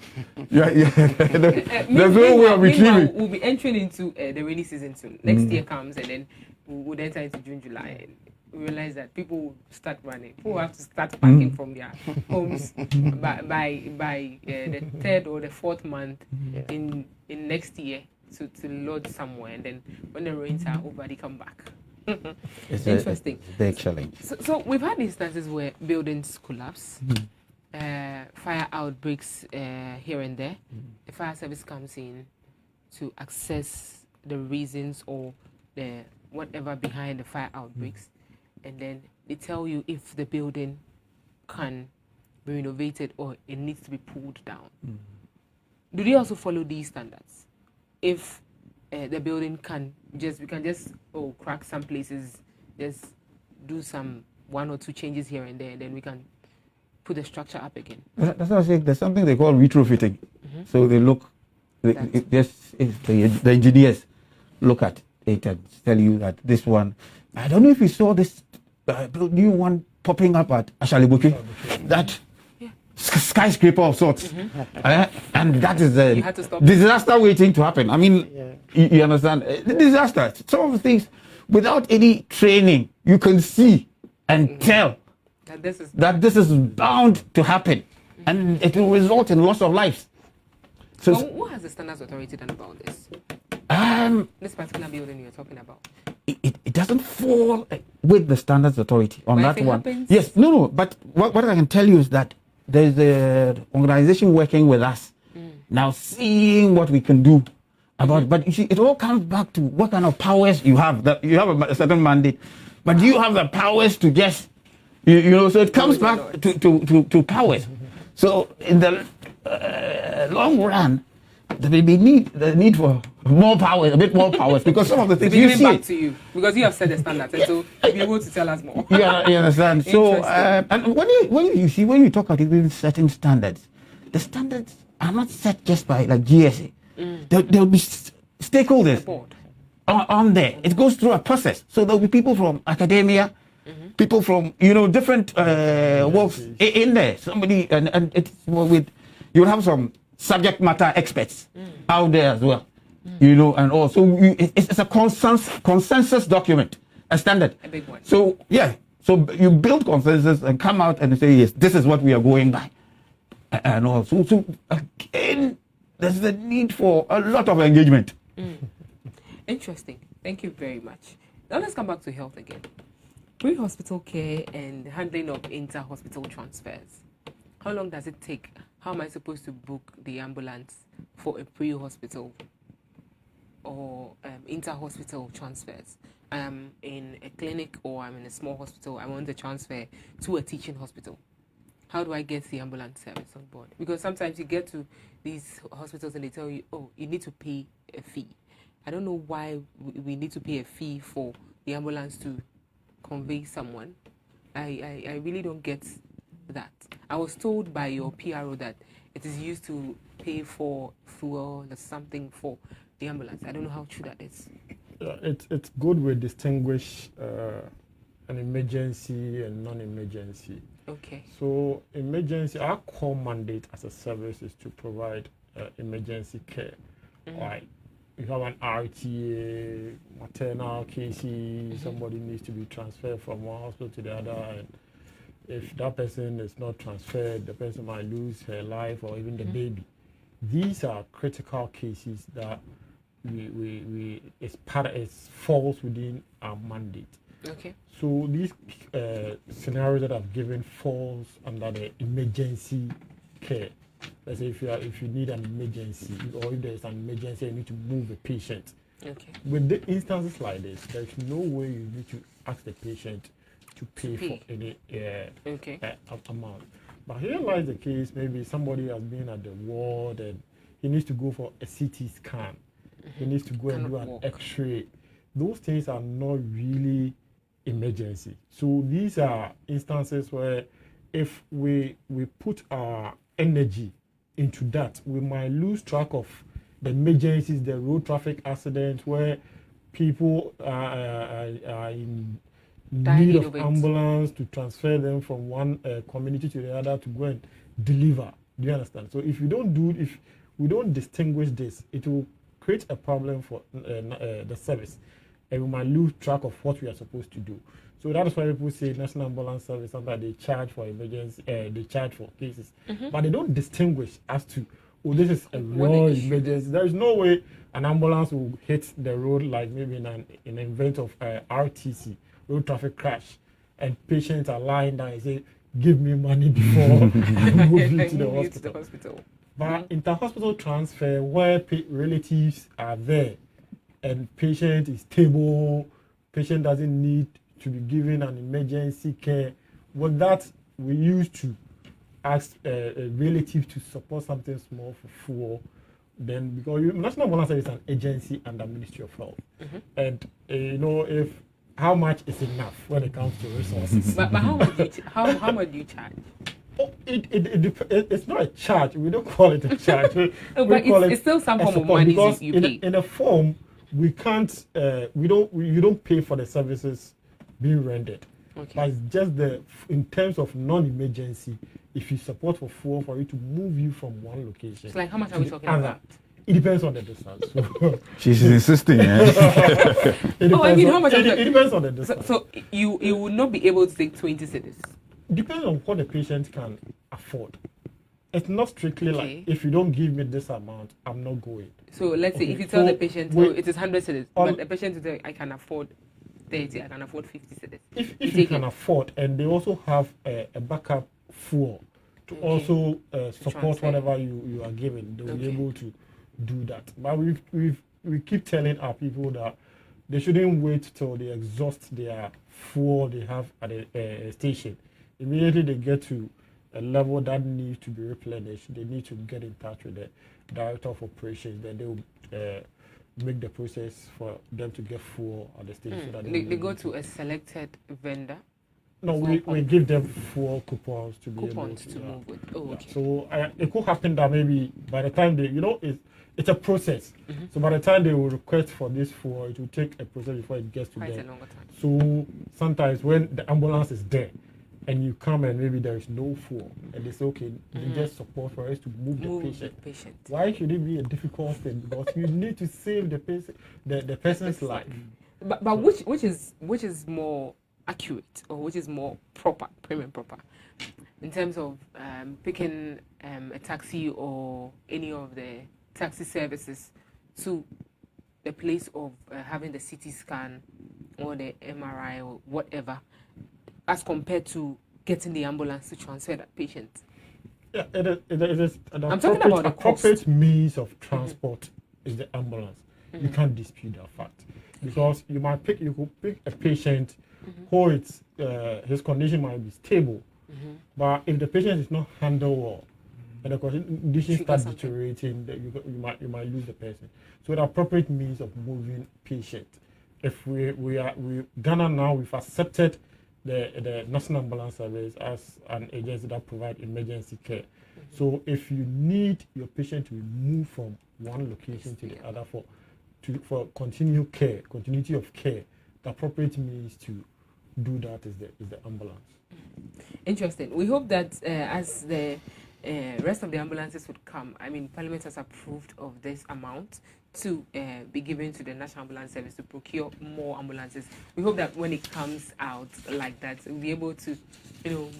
There's no way of retrieving. We'll be entering into the rainy season soon. Next year comes, and then we'll enter into June, July. And we realize that people will start running. People have to start packing from their homes by the third or the fourth month in next year to lodge somewhere. And then when the rains are over, they come back. It's interesting. It's a big challenge. So we've had instances where buildings collapse, fire outbreaks here and there. The fire service comes in to assess the reasons or the whatever behind the fire outbreaks, and then they tell you if the building can be renovated or it needs to be pulled down. Do they also follow these standards? If the building we can just crack some places, just do some 1 or 2 changes here and there, and then we can put the structure up again. That's what I say. There's something they call retrofitting. So they look, the engineers look at it and tell you that this one, I don't know if you saw this new one popping up at Ashalibuki, that skyscraper of sorts, and that is a disaster waiting to happen. I mean, you understand? The disaster. Some of the things, without any training, you can see and tell that this is bound to happen, and it will result in loss of lives. So, what has the Standards Authority done about this? This particular building you're talking about. It doesn't fall with the Standards Authority on but that one. Happens? Yes, no. But what I can tell you is that there's an organization working with us now, seeing what we can do about. But you see, it all comes back to what kind of powers you have. That you have a certain mandate, but do you have the powers to just, you know? So it comes back to powers. So in the long run, there may be the need for more powers, a bit more powers, because some of the things you see back to you, because you have set the standards, and so you'll be able to tell us more. You understand? So, and when you talk about even setting standards, the standards are not set just by like GSA. There'll be stakeholders on there. It goes through a process. So there'll be people from academia, people from different walks in there. Somebody and it's you'll have some subject matter experts out there as well. And also it's a consensus document, a standard. A big one. So so you build consensus and come out and say, yes, this is what we are going by. And also, so again, there's the need for a lot of engagement. Interesting. Thank you very much. Now let's come back to health again. Pre-hospital care and handling of inter-hospital transfers. How long does it take? How am I supposed to book the ambulance for a pre-hospital or inter-hospital transfers? I'm in a clinic or I'm in a small hospital. I want to transfer to a teaching hospital. How do I get the ambulance service on board? Because sometimes you get to these hospitals and they tell you, oh, you need to pay a fee. I don't know why we need to pay a fee for the ambulance to convey someone. I really don't get that. I was told by your PRO that it is used to pay for fuel or something for the ambulance. I don't know how true that is. It's good we distinguish an emergency and non-emergency. Okay. So emergency, our core mandate as a service is to provide emergency care. Like you have an RTA, maternal cases, somebody needs to be transferred from one hospital to the other, and if that person is not transferred, the person might lose her life or even the baby. These are critical cases that it falls within our mandate. Okay. So these scenarios that I've given falls under the emergency care. Let's say if you need an emergency or if there's an emergency, you need to move a patient. Okay. With the instances like this, there's no way you need to ask the patient to pay for any amount. But here lies the case, maybe somebody has been at the ward and he needs to go for a CT scan. He needs to go and do an X-ray. Those things are not really emergency. So these are instances where if we put our energy into that, we might lose track of the emergencies, the road traffic accidents where people are in Dire need need of of it. ambulance to transfer them from one community to the other to go and deliver. Do you understand? So if we don't distinguish this, it will create a problem for the service, and we might lose track of what we are supposed to do. So that is why people say National Ambulance Service, sometimes they charge for emergency, they charge for cases, but they don't distinguish as to, oh, this is a real emergency. There is no way an ambulance will hit the road like maybe in an event of RTC, road traffic crash, and patients are lying down and say, give me money before I move you to the hospital. But inter-hospital transfer, where relatives are there and patient is stable, patient doesn't need to be given an emergency care, with that we used to ask a relative to support something small for fuel. Then because National Ambulance Service is an agency under Ministry of Health, and if how much is enough when it comes to resources. But how much do you charge? Oh, it's not a charge. We don't call it a charge. But it's still some form of money because you pay. in a form we can't. You don't pay for the services being rendered. Okay. But it's just in terms of non-emergency, if you support for fuel for it to move you from one location. So like how much are we talking about? It depends on the distance. She's insisting. Eh? I mean, how much? It depends on the distance. So you will not be able to take 20 cedis. Depends on what the patient can afford. It's not strictly like, if you don't give me this amount, I'm not going. So let's say if you tell the patient, it is 100 cedis, but the patient will say, I can afford 30, I can afford 50 cedis. If you can afford, and they also have a backup fuel to also support whatever you are given, they will be able to do that. But we keep telling our people that they shouldn't wait till they exhaust their fuel they have at a station. Immediately they get to a level that needs to be replenished, they need to get in touch with the director of operations. Then they will make the process for them to get fuel at the station. So that they go to a selected vendor. No, we give them fuel coupons to be able to move with. Oh, okay. So it could happen that maybe by the time they, it's a process. So by the time they will request for this fuel, it will take a process before it gets to them. A longer time. So sometimes when the ambulance is there and you come and maybe there is no fuel, and they say, okay, they just support for us to move the patient. Why should it be a difficult thing? Because you need to save the patient, the person's life. But which is more accurate, or which is more proper, premium proper, in terms of picking a taxi or any of the taxi services to the place of having the CT scan or the MRI or whatever, as compared to getting the ambulance to transfer that patient? Yeah, it is I'm talking about the appropriate means of transport is the ambulance. You can't dispute that fact, because you could pick a patient who his condition might be stable, but if the patient is not handled well and the condition starts deteriorating, you might lose the person. So the appropriate means of moving patient. If Ghana now, we've accepted the National Ambulance Service as an agency that provides emergency care. So if you need your patient to be moved from one location to the other for continuity of care, the appropriate means to do that is the ambulance. Interesting. We hope that as the rest of the ambulances would come, I mean, Parliament has approved of this amount to be given to the National Ambulance Service to procure more ambulances. We hope that when it comes out like that, we'll be able to,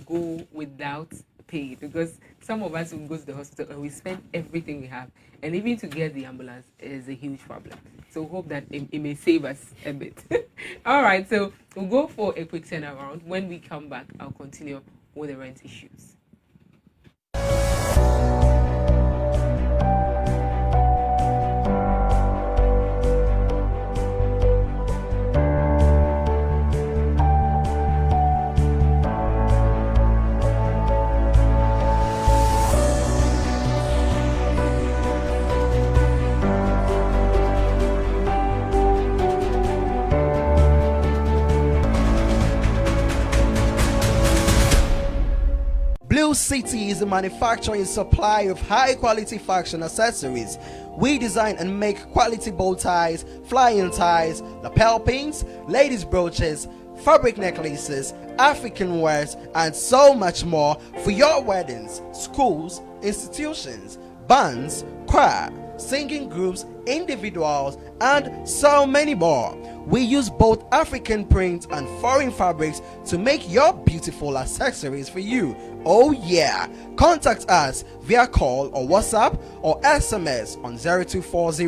go without pay, because some of us will go to the hospital and we spend everything we have, and even to get the ambulance is a huge problem. So we hope that it may save us a bit. All right, so we'll go for a quick turnaround. When we come back, I'll continue with the rent issues. Blue City is a manufacturer and supplier of high quality fashion accessories. We design and make quality bow ties, flying ties, lapel pins, ladies' brooches, fabric necklaces, African wares, and so much more for your weddings, schools, institutions, bands, choir, singing groups, individuals, and so many more. We use both African prints and foreign fabrics to make your beautiful accessories for you. Oh yeah! Contact us via call or WhatsApp or SMS on 0240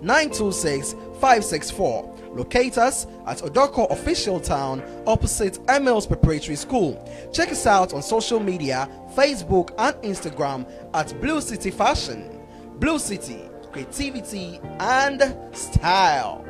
926 564. Locate us at Odoko Official Town opposite Emil's Preparatory School. Check us out on social media, Facebook and Instagram at Blue City Fashion. Blue City, creativity and style.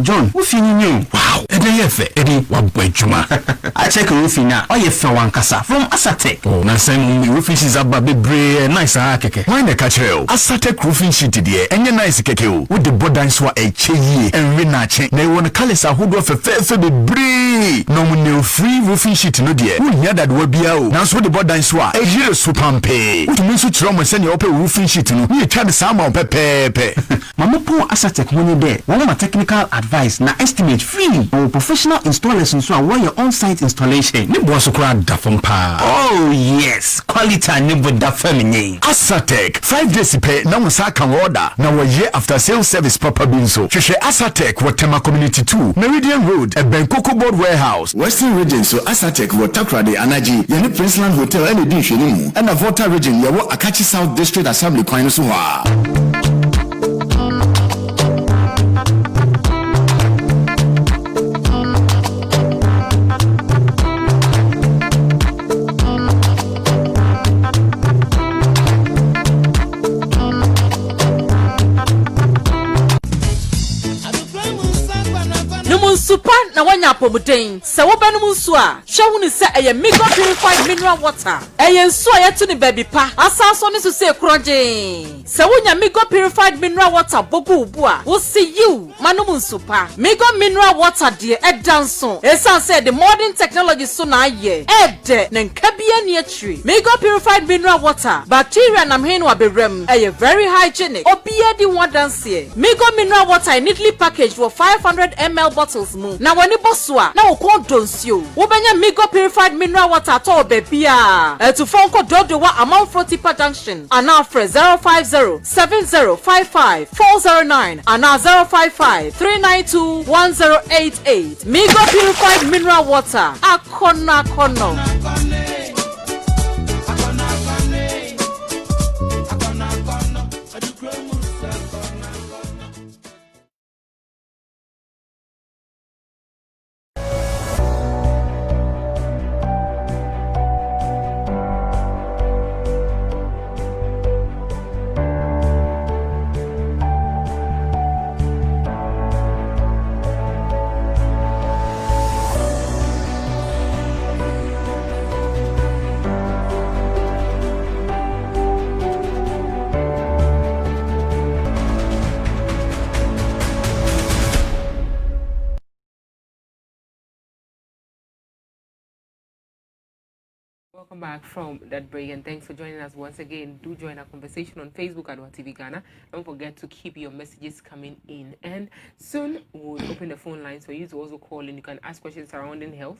John, who fini new? Wow, efe, edi wabwejuma. I check roofing now. Oh, you fell one kasa from Asatec. Oh, na same roofing is about bebre nice keke. Why the catch you? Asatec roofing sheet there. Any nice keke with the board swa a cheye and renache. They want to call us a hood of a fair bebre. No no free roofing sheet no dear. Who near that will be out. Now so the board swa a year supampe. What means to trauma send your open roofing sheet no? You try the summer pepe. Mama po Asatec money there. One of technical advice na estimate free or professional installers so aware your on-site installation. Ne boss kura da pa. Oh yes, quality ne da feminine. Asatec 5 days pay na musa kan order na we year after sales service proper binso. Hwehwe Asatec Watema Community 2 Meridian Road Ebenkoko Board Warehouse Western Region so Asatec Takrade Anaji yene Princeland Hotel ene di hwenimu and na Volta Region yawo Akachi South District Assembly kwan so ha. Supa na wanya pomuden se wo benum nso a hwe hu se eye mega purified mineral water eye nso a yeto ni baby pa asaso ni so se kroje se wonya mega purified mineral water bogu ubu a wo se you manum nsupa mega mineral water de edanso esan say the modern technology so na aye ede na nkabia ni atri mega purified mineral water bacteria na mhen wa bewrem eye very hygienic obia di wadanse mega mineral water neatly packaged for 500 ml bottles na wani bosua na okondonsio wo benya mega purified mineral water to bebia to phone call dodo wa amount 40 per junction and now for 050 7055 409 and now 055 392 1088 mega purified mineral water akona kono. Welcome back from that break and thanks for joining us once again. Do join our conversation on Facebook at TV Ghana. Don't forget to keep your messages coming in. And soon we'll open the phone lines for you to also call in. You can ask questions surrounding health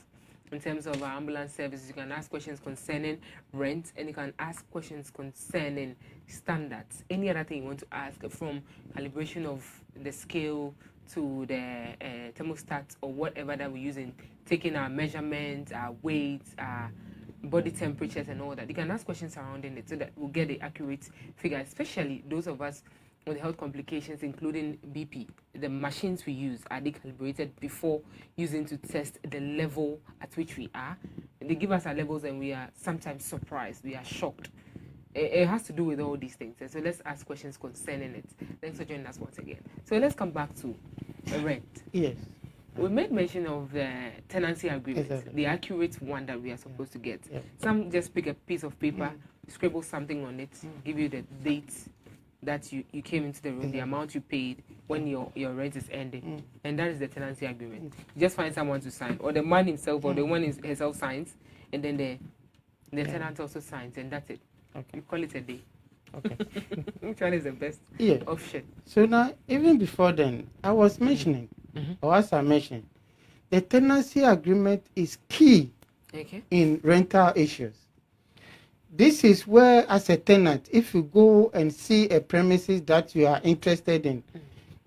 in terms of our ambulance services. You can ask questions concerning rent and you can ask questions concerning standards. Any other thing you want to ask, from calibration of the scale to the thermostat or whatever that we're using, taking our measurements, our weights, our body temperatures and all that. You can ask questions surrounding it so that we'll get the accurate figure, especially those of us with health complications, including BP. The machines we use, are they calibrated before using to test the level at which we are? And they give us our levels and we are sometimes surprised, we are shocked. It has to do with all these things. And so let's ask questions concerning it. Thanks for joining us once again. So let's come back to rent. Yes. We made mention of the tenancy agreement, exactly. The accurate one that we are supposed to get. Yeah. Some just pick a piece of paper, scribble something on it, give you the date that you came into the room, the amount you paid, when your rent is ending, and that is the tenancy agreement. You just find someone to sign, or the man himself or the one himself signs, and then the tenant also signs, and that's it. Okay. You call it a day. Okay. Which one is the best option? So now, even before then, I was mentioning, or as I mentioned, the tenancy agreement is key in rental issues. This is where, as a tenant, if you go and see a premises that you are interested in,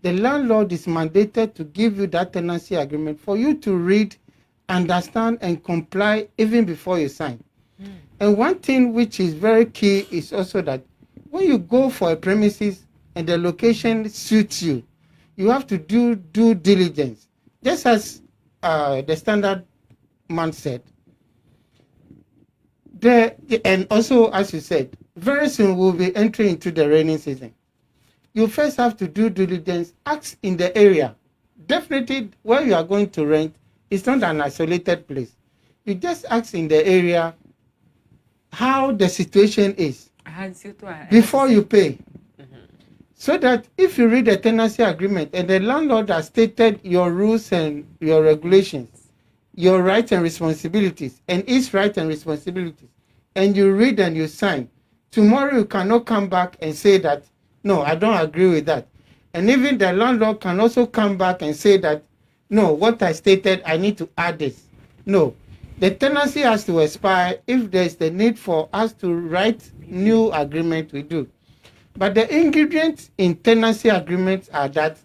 the landlord is mandated to give you that tenancy agreement for you to read, understand, and comply even before you sign. And one thing which is very key is also that when you go for a premises and the location suits you, you have to do due diligence. Just as the standard man said, and also, as you said, very soon we'll be entering into the rainy season. You first have to do diligence, ask in the area. Definitely, where you are going to rent, it's not an isolated place. You just ask in the area how the situation is before you pay. So that if you read the tenancy agreement and the landlord has stated your rules and your regulations, your rights and responsibilities, and its rights and responsibilities, and you read and you sign, tomorrow you cannot come back and say that, no, I don't agree with that. And even the landlord can also come back and say that, no, what I stated, I need to add this. No, the tenancy has to expire. If there's the need for us to write new agreement, we do. But the ingredients in tenancy agreements are that,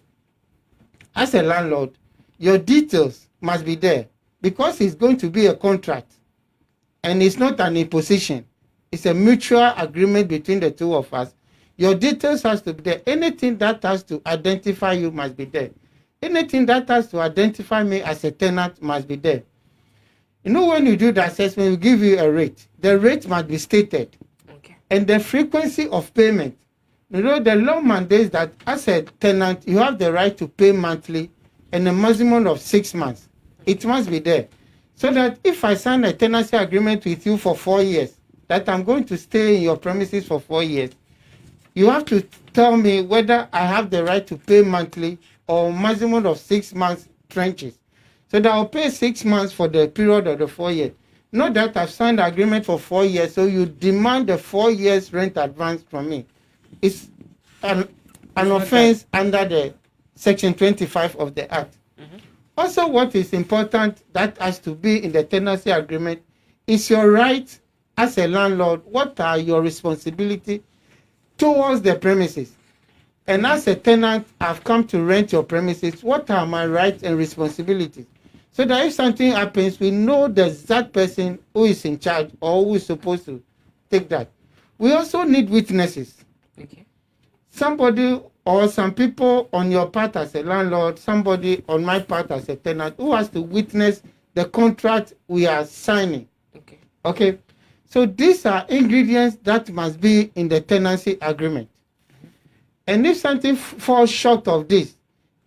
as a landlord, your details must be there because it's going to be a contract and it's not an imposition. It's a mutual agreement between the two of us. Your details has to be there. Anything that has to identify you must be there. Anything that has to identify me as a tenant must be there. You know, when you do the assessment, we give you a rate. The rate must be stated. Okay. And the frequency of payment. You know, the law mandates that as a tenant, you have the right to pay monthly and a maximum of 6 months. It must be there. So that if I sign a tenancy agreement with you for 4 years, that I'm going to stay in your premises for 4 years, you have to tell me whether I have the right to pay monthly or maximum of 6 months trenches. So that I'll pay 6 months for the period of the 4 years. Not that I've signed the agreement for 4 years, so you demand the 4 years rent advance from me. It's an offense under the Section 25 of the Act. Also, what is important that has to be in the tenancy agreement is your right as a landlord. What are your responsibilities towards the premises? And as a tenant, I've come to rent your premises. What are my rights and responsibilities? So that if something happens, we know the exact person who is in charge or who is supposed to take that. We also need witnesses. Okay. Somebody or some people on your part as a landlord, somebody on my part as a tenant who has to witness the contract we are signing. Okay. Okay. So these are ingredients that must be in the tenancy agreement. And if something falls short of this,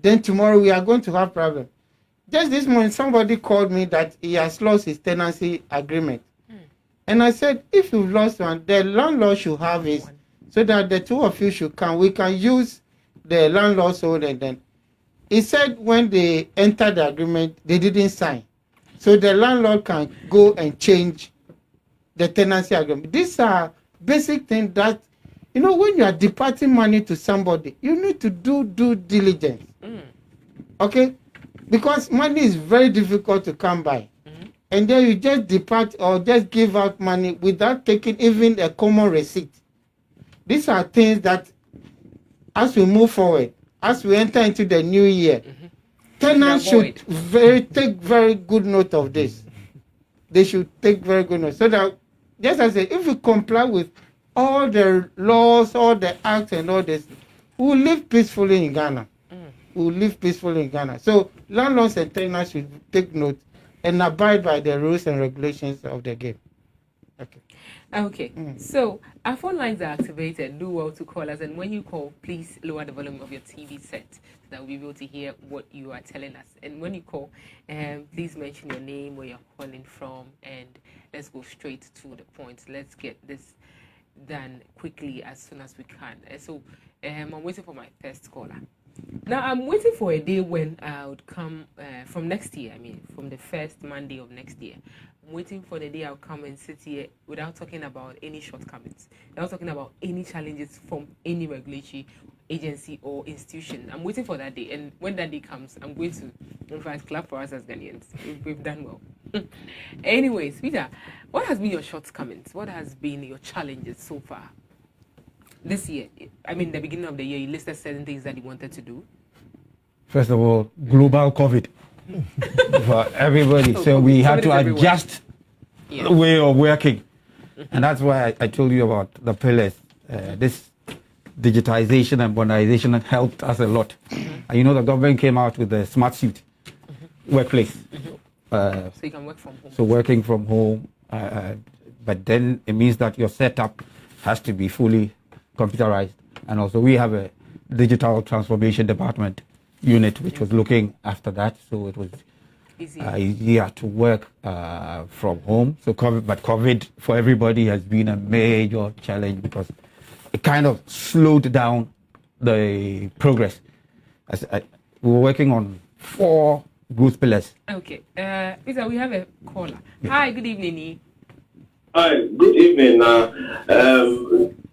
then tomorrow we are going to have problems. Just this morning, somebody called me that he has lost his tenancy agreement. And I said, if you've lost one, the landlord should have his, so that the two of you should come. We can use the landlord's own. And then he said when they entered the agreement, they didn't sign. So the landlord can go and change the tenancy agreement. These are basic things that, you know, when you are departing money to somebody, you need to do due diligence. Okay? Because money is very difficult to come by. And then you just depart or just give out money without taking even a common receipt. These are things that, as we move forward, as we enter into the new year, tenants should take very good note of this. They should take very good note. So that, just as I say, if we comply with all the laws, all the acts and all this, we will live peacefully in Ghana. We will live peacefully in Ghana. So landlords and tenants should take note and abide by the rules and regulations of the game. Okay. Okay. So our phone lines are activated. Do well to call us, and when you call, please lower the volume of your TV set so that we'll be able to hear what you are telling us. And when you call, please mention your name, where you're calling from, and let's go straight to the point. Let's get this done quickly as soon as we can. So I'm waiting for my first caller. Now, I'm waiting for a day when I would come from next year, I mean, from the first Monday of next year, I'm waiting for the day I'll come and sit here without talking about any shortcomings, without talking about any challenges from any regulatory agency or institution. I'm waiting for that day, and when that day comes, I'm going to, in fact, clap for us as Ghanaians. We've done well. Anyways, Peter, what has been your shortcomings? What has been your challenges so far? This year, I mean, the beginning of the year, you listed certain things that you wanted to do. First of all, global COVID for everybody. So we had to adjust the way of working. And that's why I told you about the pillars. This digitization and modernization helped us a lot. And you know, the government came out with the smart suit workplace. So you can work from home. So working from home, but then it means that your setup has to be fully computerized. And also we have a digital transformation department unit which was looking after that. So it was easier to work from home. So COVID for everybody has been a major challenge because it kind of slowed down the progress. We were working on 4 growth pillars. Okay. Peter, we have a caller. Hi, good evening. Hi, good evening.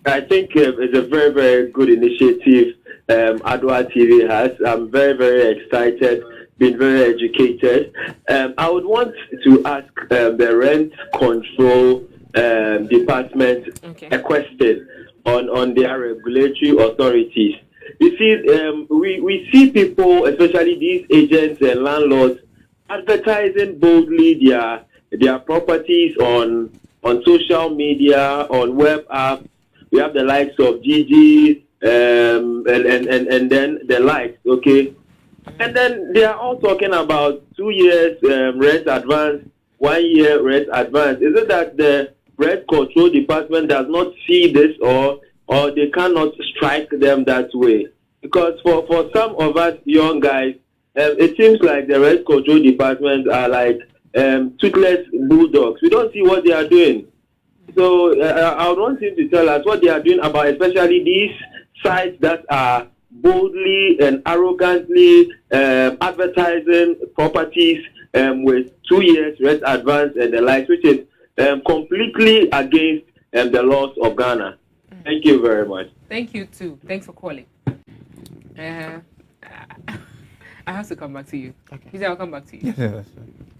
I think it's a very, very good initiative Adwa TV has. I'm very, very excited, been very educated. I would want to ask the rent control department a question on their regulatory authorities. You see, we see people, especially these agents and landlords, advertising boldly their properties on social media, on web apps. We have the likes of Gigi and then the likes, okay? And then they are all talking about 2 years rent advance, 1 year rent advance. Is it that the rent control department does not see this or they cannot strike them that way? Because for some of us young guys, it seems like the rent control department are like toothless bulldogs. We don't see what they are doing. So I would want him to tell us what they are doing about especially these sites that are boldly and arrogantly advertising properties with 2 years rent advance and the like, which is completely against the laws of Ghana. Thank you very much. Thank you too. Thanks for calling. I have to come back to you. Okay. Peter, I'll come back to you. Yes.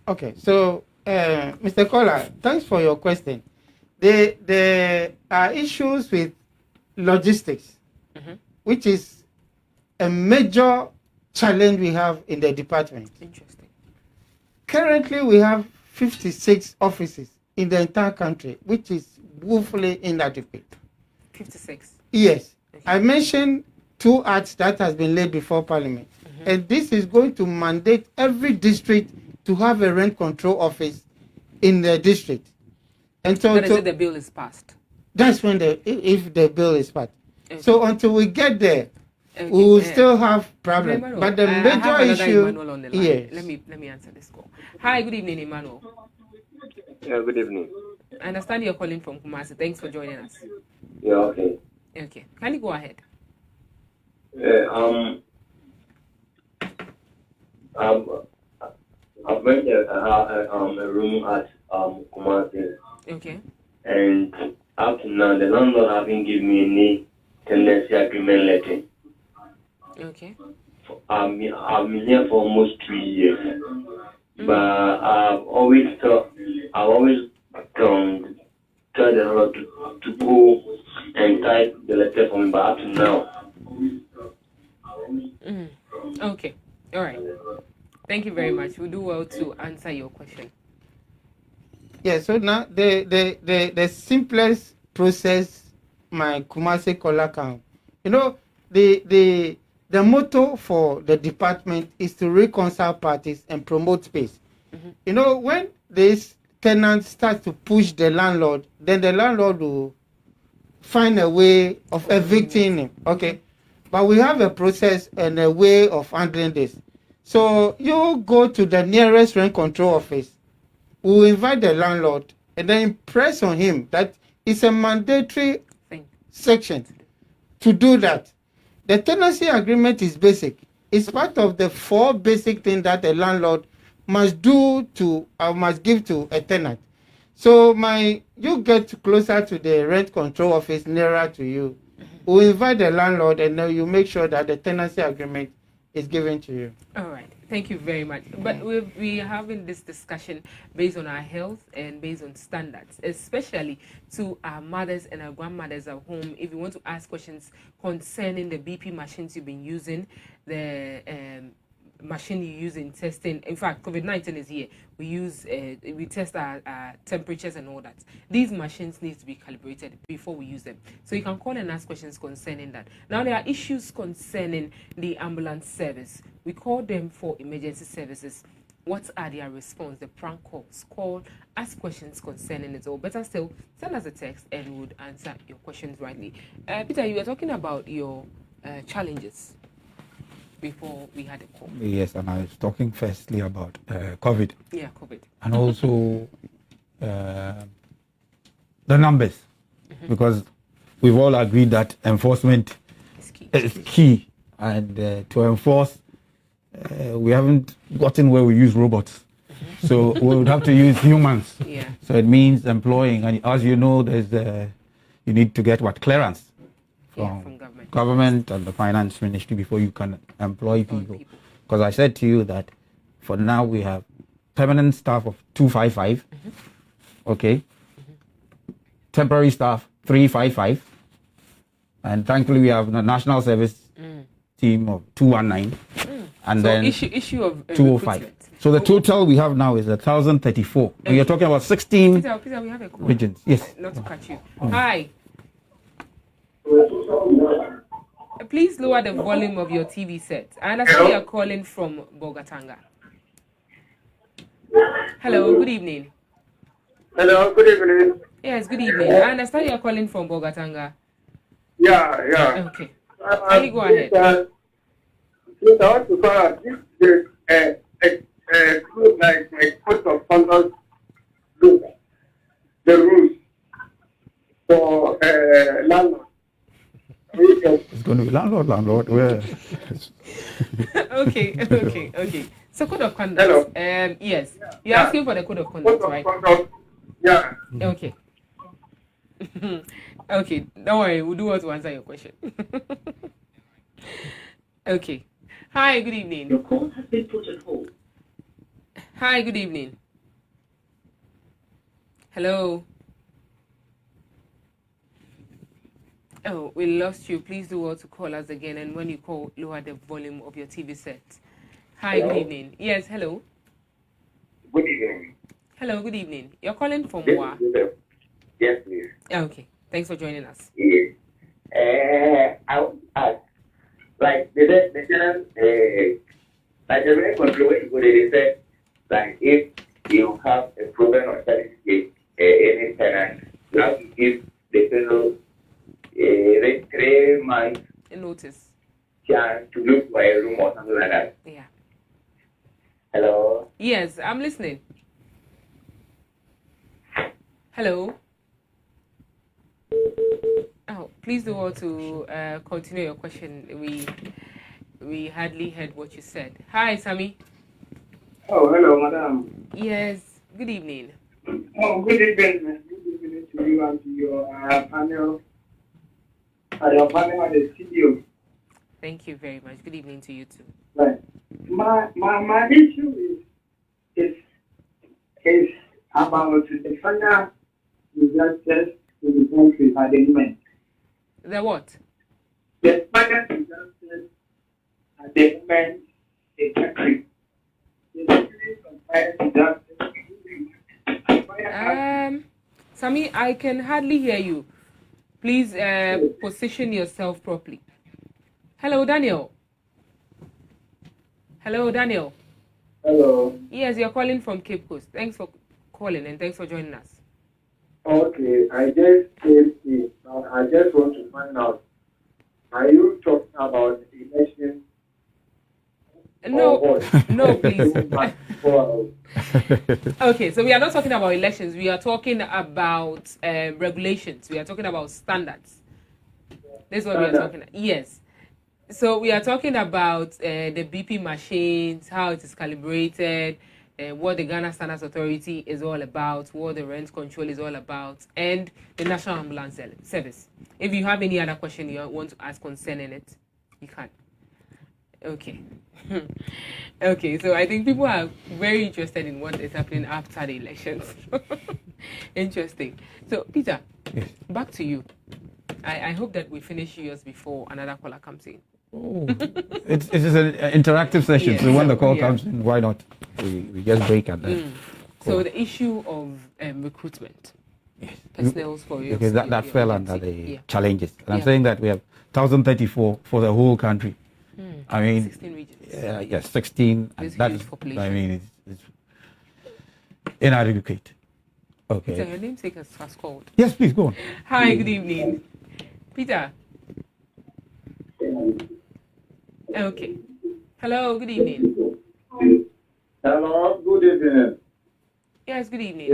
Okay, so Mr. Caller, thanks for your question. There are issues with logistics, which is a major challenge we have in the department. Interesting. Currently, we have 56 offices in the entire country, which is woefully inadequate. 56? Yes. Okay. I mentioned 2 acts that has been laid before Parliament. And this is going to mandate every district to have a rent control office in the district. And so the bill is passed. That's when if the bill is passed. Okay. So until we get there, we will still have problems. But the major issue. Yes. Let me answer this call. Hi, good evening, Emmanuel. Yeah, good evening. I understand you're calling from Kumasi. Thanks for joining us. Yeah, okay. Okay. Can you go ahead? I've rented a room at Kumasi. Okay. And up to now, the landlord haven't given me any tenancy agreement letter. Okay. I've been here for almost 3 years, but I've always tried the landlord to go and type the letter for me, but up to now. Okay. All right. Thank you very much. We'll do well to answer your question. Yeah, so now the simplest process my Kumasi caller can, you know, the motto for the department is to reconcile parties and promote space. You know, when this tenant starts to push the landlord, then the landlord will find a way of evicting him. Okay, but we have a process and a way of handling this. So you go to the nearest rent control office. We will invite the landlord and then impress on him that it's a mandatory section to do that. The tenancy agreement is basic. It's part of the 4 basic things that a landlord must give to a tenant. So you get closer to the rent control office nearer to you. We invite the landlord and then you make sure that the tenancy agreement is given to you. All right. Thank you very much. But we are having this discussion based on our health and based on standards, especially to our mothers and our grandmothers at home. If you want to ask questions concerning the BP machines you've been using, the machine you use in testing. In fact, COVID-19 is here. We test our temperatures and all that. These machines need to be calibrated before we use them. So you can call and ask questions concerning that. Now there are issues concerning the ambulance service. We call them for emergency services. What are their response? The prank calls. Call, ask questions concerning it. Or better still, send us a text and we would answer your questions rightly. Peter, you were talking about your challenges before we had a call. Yes, and I was talking firstly about COVID. Yeah, COVID. And also the numbers, because we've all agreed that enforcement is key. And to enforce, we haven't gotten where we use robots. So we would have to use humans. Yeah. So it means employing, and as you know, you need to get clearance from government and the finance ministry before you can employ people. Because I said to you that for now we have permanent staff of 255, okay, temporary staff 355, and thankfully we have the national service team of 219, and so then issue of 205. So the total we have now is 1,034. And you're talking about 16 Peter, we have a call. regions. Yes. Not to cut you. Hi. Please lower the volume of your TV set. I understand you are calling from Bogatanga. Hello, good evening. Hello, good evening. Yes, good evening. I understand you are calling from Bogatanga. Yeah. Okay. Can you go ahead? Since I want to call out, this is group like code of conduct group, the rules for landlord. It's going to be landlord. Where? Okay. So code of conduct. Hello. Yes. You're asking for the code of conduct, right? Yeah. Okay. Okay. Don't worry. We'll do what to answer your question. Okay. Hi. Good evening. Your call has been put on hold. Hi. Good evening. Hello. Oh, we lost you. Please do well to call us again. And when you call, lower the volume of your TV set. Hi, Hello? Good evening. Yes, hello. Good evening. Hello, good evening. You're calling from Yes, Wa? Yes, please. Okay. Thanks for joining us. Yes. I would ask, like the tenant, like the rent control, they said, like if you have a problem or certificate, any tenant, you have to give the fellow 3 months notice chance to look for a room or something like that. Yeah. Hello? Yes, I'm listening. Hello? Oh, please do well to continue your question. We hardly heard what you said. Hi, Sammy. Oh, hello, madam. Yes, good evening. Oh, good evening. Good evening to you and to your panel. Your panel and the studio. Thank you very much. Good evening to you too. Right. My issue is about the final disasters in the country at the moment. The what? The final disasters at the moment in the country. The series of final disasters. Sammy, I can hardly hear you. Please position yourself properly. Hello, Daniel. Hello, Daniel. Hello. Yes, you're calling from Cape Coast. Thanks for calling and thanks for joining us. Okay, I just came in. I just want to find out, are you talking about the election? No, no, please. Okay, so we are not talking about elections. We are talking about regulations. We are talking about standards. That's what we are talking about. Yes. So we are talking about the BP machines, how it is calibrated, what the Ghana Standards Authority is all about, what the rent control is all about, and the National Ambulance Service. If you have any other question you want to ask concerning it, you can. Okay. Okay, so I think people are very interested in what is happening after the elections. Interesting. So, Peter, yes. Back to you. I hope that we finish yours before another caller comes in. Oh, it's an interactive session, so when the call comes in, why not? We just break at that. So the issue of recruitment. Yes. Personnel for you. Because that fell under the challenges. And I'm saying that we have 1,034 for the whole country. I mean, 16 regions. Yes, 16. And that is, I mean, it's inadequate. Okay. Peter, your namesake has called. Yes, please go on. Hi, good evening. Peter. Okay. Hello, good evening. Hello, good evening. Yes, good evening.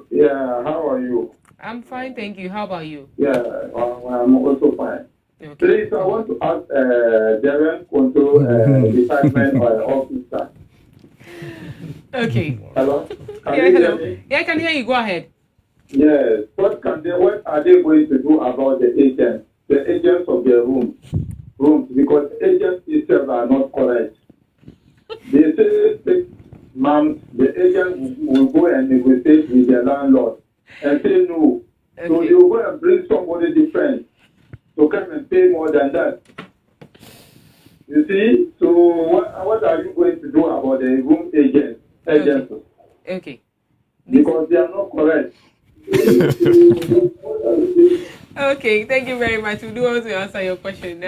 Yeah, how are you? I'm fine, thank you. How about you? Yeah, I'm also fine. Okay. Please, I want to ask the rent control department officer. Okay. Hello? Hello. Yeah, I can hear you. Go ahead. Yes. What are they going to do about the agents of the rooms? Because agents themselves are not correct. They say 6 months, the agent will go and negotiate with the landlord and say no. Okay. So they will go and bring somebody different to come and pay more than that. You see? So what are you going to do about the room agents? Okay. Because they are not correct. Okay, thank you very much. We do want to answer your question. So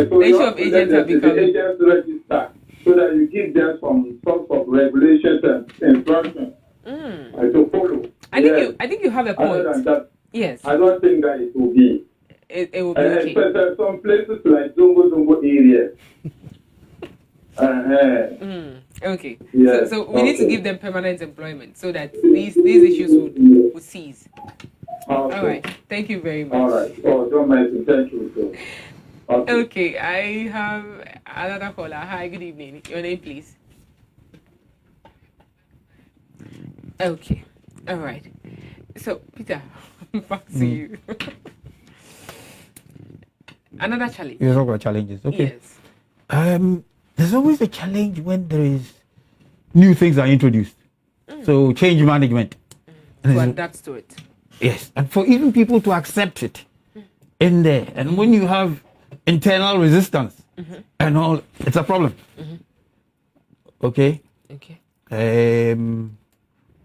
the issue of agents have become... The agents register so that you give them some sort of regulations and instructions to follow. I think you have a point. Other than that, yes. I don't think that it will be. It will be okay. Especially some places like Zongo area. Okay. Yes. So we need to give them permanent employment so that these issues would cease. Okay. All right. Thank you very much. All right. Oh, don't mind. Thank you. Okay. I have another caller. Hi, good evening. Your name, please. Okay. All right. So, Peter, back to you. Another challenge. You're talking about challenges. Okay. Yes. There's always a challenge when there is new things are introduced. So change management. To adapt to it. Yes, and for even people to accept it in there. And when you have internal resistance and all, it's a problem. Okay? Okay.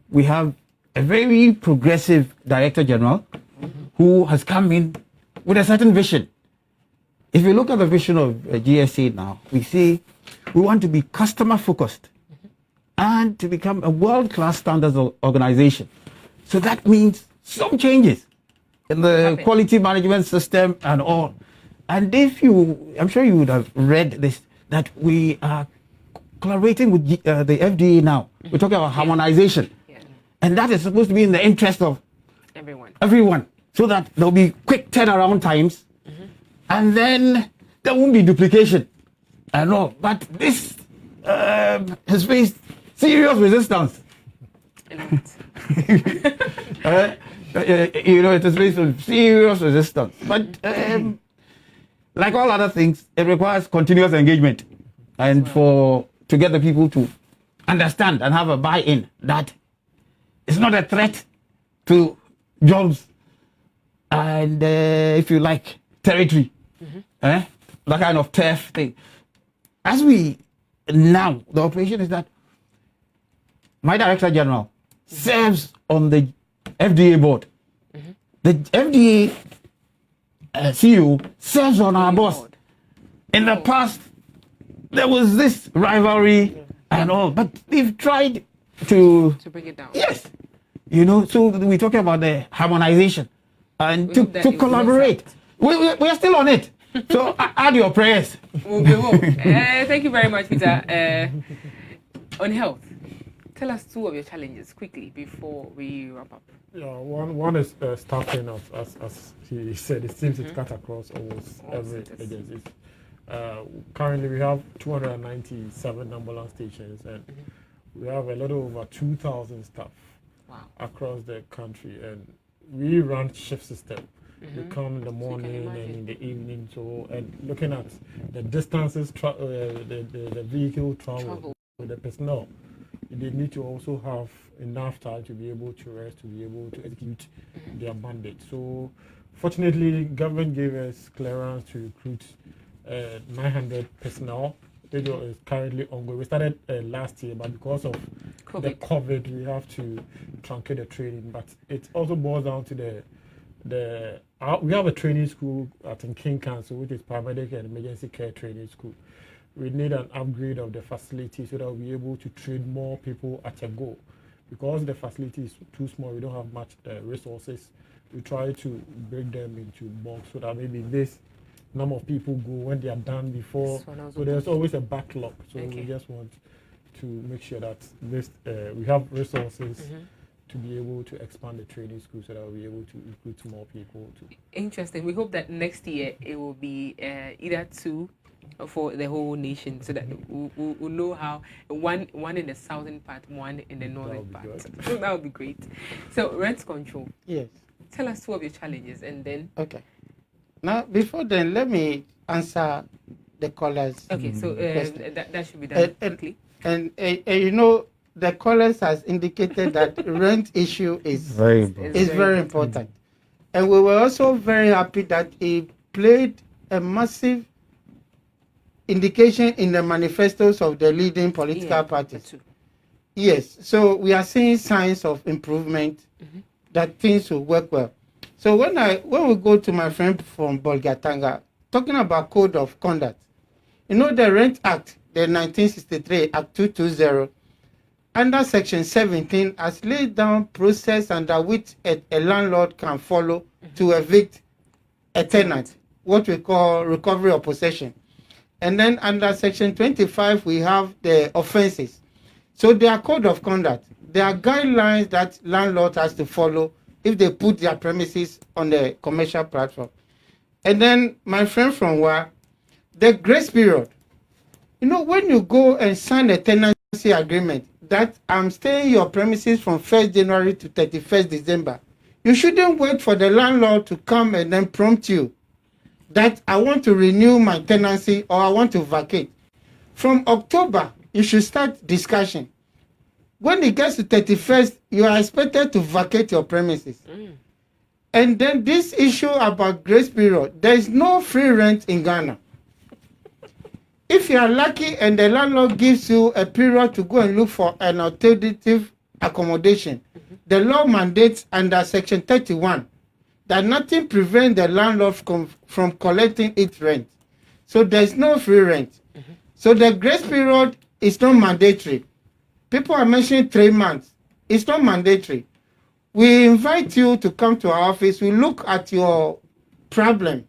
We have a very progressive director general who has come in with a certain vision. If you look at the vision of GSA now, we see we want to be customer focused and to become a world-class standards organization. So that means some changes in the quality management system and all. And I'm sure you would have read this, that we are collaborating with the FDA now. We're talking about harmonization. Yeah. And that is supposed to be in the interest of everyone. So that there'll be quick turnaround times. And then there won't be duplication and all. But this has faced serious resistance. It has faced serious resistance. But like all other things, it requires continuous engagement and to get the people to understand and have a buy-in that it's not a threat to jobs and, if you like, territory. That kind of turf thing. As we now, the operation is that my director general serves on the FDA board. The FDA CEO serves on our boss. In the past, there was this rivalry and all, but we've tried to bring it down. Yes. So we're talking about the harmonization and to collaborate. We are still on it. So add your prayers. Thank you very much, Peter. On health, tell us 2 of your challenges quickly before we wrap up. Yeah, one is staffing, as he said. It seems it cut across almost every agency. Currently, we have 297 ambulance stations, and We have a little over 2,000 staff wow. across the country, and we run shift system. They come in the morning and in the evening. So, and looking at the distances, the vehicle travel with the personnel, they need to also have enough time to be able to rest, to be able to execute their mandate. So, fortunately, government gave us clearance to recruit 900 personnel. It is currently ongoing. We started last year, but because of the COVID, we have to truncate the training. But it also boils down to we have a training school at King Council, which is paramedic and emergency care training school. We need an upgrade of the facility so that we'll be able to train more people at a go. Because the facility is too small, we don't have much resources. We try to break them into bulk so that maybe this number of people go when they are done before. So there's always a backlog. So we just want to make sure that this we have resources to be able to expand the training school so that we'll be able to recruit more people. Interesting. We hope that next year it will be either 2 for the whole nation, so that we'll know how one in the southern part, one in the northern part. That would be great. So rent control. Yes. Tell us 2 of your challenges, and then. Okay. Now, before then, let me answer the callers. Okay, so that should be done quickly. And you know, the callers has indicated that rent issue is very important. And we were also very happy that he played a massive indication in the manifestos of the leading political parties. Yes, so we are seeing signs of improvement, that things will work well. So when we go to my friend from Bolgatanga, talking about code of conduct, you know, the Rent Act, the 1963 Act 220, under Section 17 has laid down process under which a landlord can follow to evict a tenant, what we call recovery of possession. And then under Section 25, we have the offenses. So there are code of conduct. There are guidelines that landlord has to follow if they put their premises on the commercial platform. And then my friend from where, the grace period. You know, when you go and sign a tenancy agreement that I'm staying your premises from 1st January to 31st December, you shouldn't wait for the landlord to come and then prompt you that I want to renew my tenancy or I want to vacate. From October, you should start discussion. When it gets to 31st, you are expected to vacate your premises. And then this issue about grace period, there is no free rent in Ghana. If you are lucky and the landlord gives you a period to go and look for an alternative accommodation, the law mandates under Section 31 that nothing prevents the landlord from collecting its rent. So there's no free rent. So the grace period is not mandatory. People are mentioning 3 months. It's not mandatory. We invite you to come to our office. We look at your problem.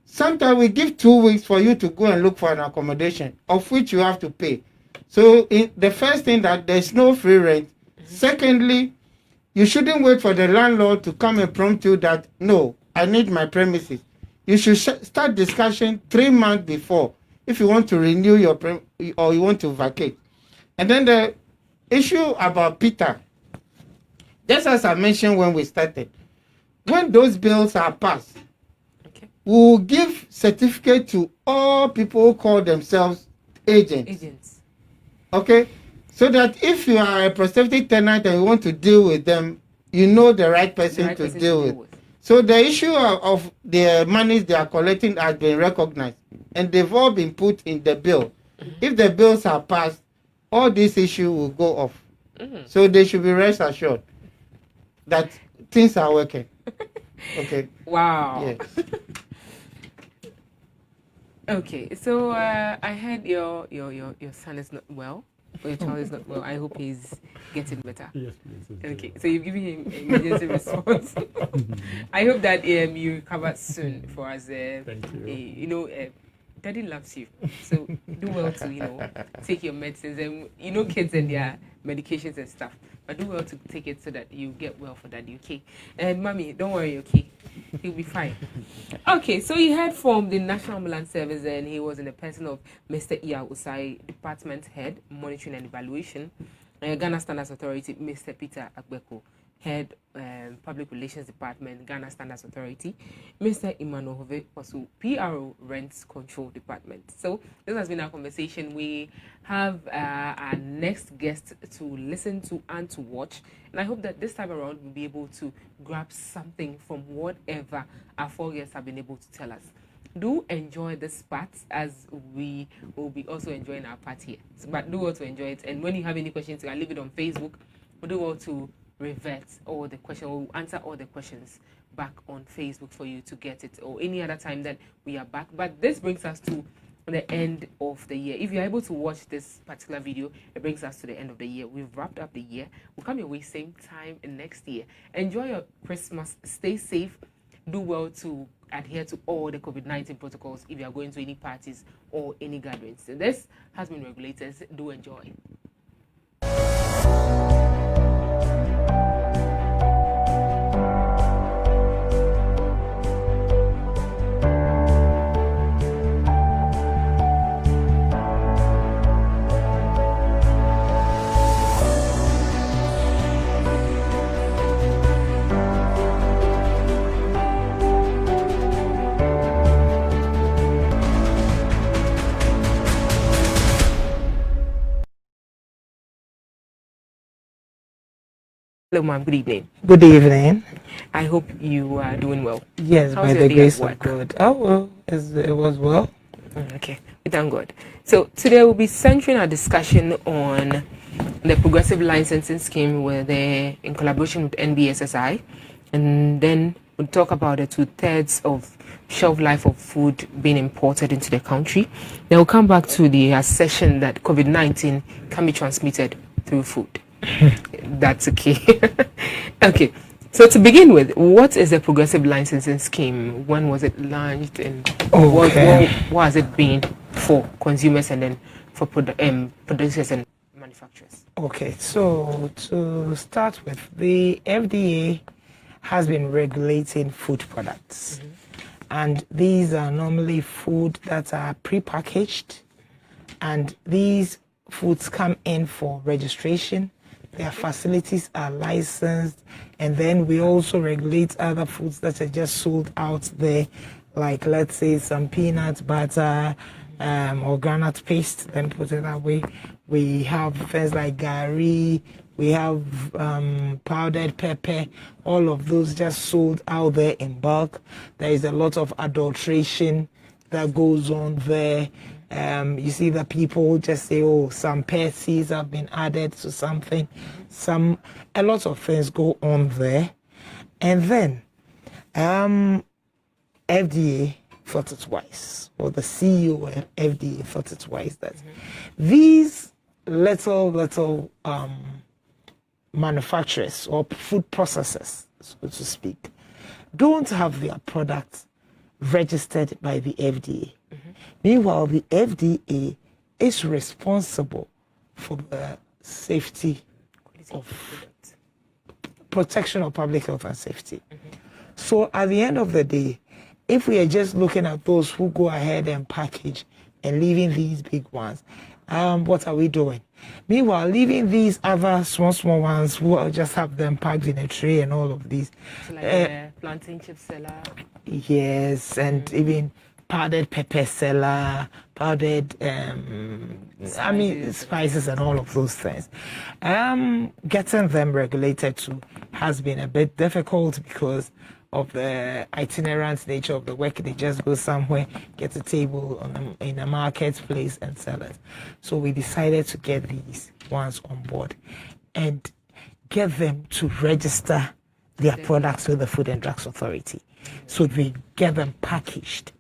Sometimes we give 2 weeks for you to go and look for an accommodation, of which you have to pay. So the first thing, that there's no free rent. Secondly, you shouldn't wait for the landlord to come and prompt you that, no, I need my premises. You should start discussion 3 months before if you want to renew your or you want to vacate. And then the issue about Peter, just as I mentioned when we started, when those bills are passed, we will give certificate to all people who call themselves agents. Okay? So that if you are a prospective tenant and you want to deal with them, you know the right person to deal with. So the issue of the monies they are collecting has been recognized, and they've all been put in the bill. If the bills are passed, all these issues will go off. So they should be rest assured that things are working. Okay. Wow. Yes. Okay, so I heard your son is not well. Or your child is not well. I hope he's getting better. Yes, please. Okay, so you've given him emergency response. I hope that you recover soon for us. Thank you. Daddy loves you, so do well to take your medicines, and kids and their medications and stuff. But do well to take it so that you get well for Daddy. Okay, and Mommy, don't worry. Okay. He'll be fine. Okay, so he heard from the National Ambulance Service, and he was in the person of Mr. Iya Usai, Department Head, Monitoring and Evaluation, Ghana Standards Authority, Mr. Peter Agbeko, Head Public Relations Department, Ghana Standards Authority, Mr. Emmanuel Hove, also PRO Rents Control Department. So this has been our conversation. We have our next guest to listen to and to watch, and I hope that this time around we'll be able to grab something from whatever our 4 guests have been able to tell us. Do enjoy this part, as we will be also enjoying our part here. So, but do also enjoy it, and when you have any questions, you can leave it on Facebook. We do want to revert all the questions, or answer all the questions back on Facebook for you to get it, or any other time that we are back. But this brings us to the end of the year. If you're able to watch this particular video, it brings us to the end of the year. We've wrapped up the year. We'll come your way same time in next year. Enjoy your Christmas. Stay safe. Do well to adhere to all the COVID-19 protocols if you are going to any parties or any gatherings. So this has been Regulators. Do enjoy. Hello, ma'am. Good evening. Good evening. I hope you are doing well. Yes, How's by your the day grace at of God. Oh, well, it was well. Okay, we thank God. So today we'll be centering our discussion on the progressive licensing scheme in collaboration with NBSSI, and then we'll talk about the 2/3 of shelf life of food being imported into the country. Then we'll come back to the assertion that COVID-19 can be transmitted through food. That's okay. Okay, so to begin with, what is the progressive licensing scheme? When was it launched, and what has it been for consumers and then for producers and manufacturers? Okay, so to start with, the FDA has been regulating food products, and these are normally food that are pre-packaged, and these foods come in for registration. Their facilities are licensed, and then we also regulate other foods that are just sold out there, like let's say some peanut butter or granite paste. Let me put it that way. We have things like gari, we have powdered pepper, all of those just sold out there in bulk. There is a lot of adulteration that goes on there. You see that people just say, oh, some pests have been added to something. A lot of things go on there. And then FDA thought it wise, or the CEO of FDA thought it wise, that these little manufacturers or food processors, so to speak, don't have their products registered by the FDA. Meanwhile, the FDA is responsible for the safety of protection of public health and safety. So at the end of the day, if we are just looking at those who go ahead and package and leaving these big ones, what are we doing? Meanwhile, leaving these other small ones who will just have them packed in a tray and all of these. So like plantain chip seller. Yes, and even powdered pepper seller, powdered spices and all of those things. Getting them regulated too has been a bit difficult because of the itinerant nature of the work. They just go somewhere, get a table in a marketplace and sell it. So we decided to get these ones on board and get them to register their products with the Food and Drugs Authority. So we get them packaged.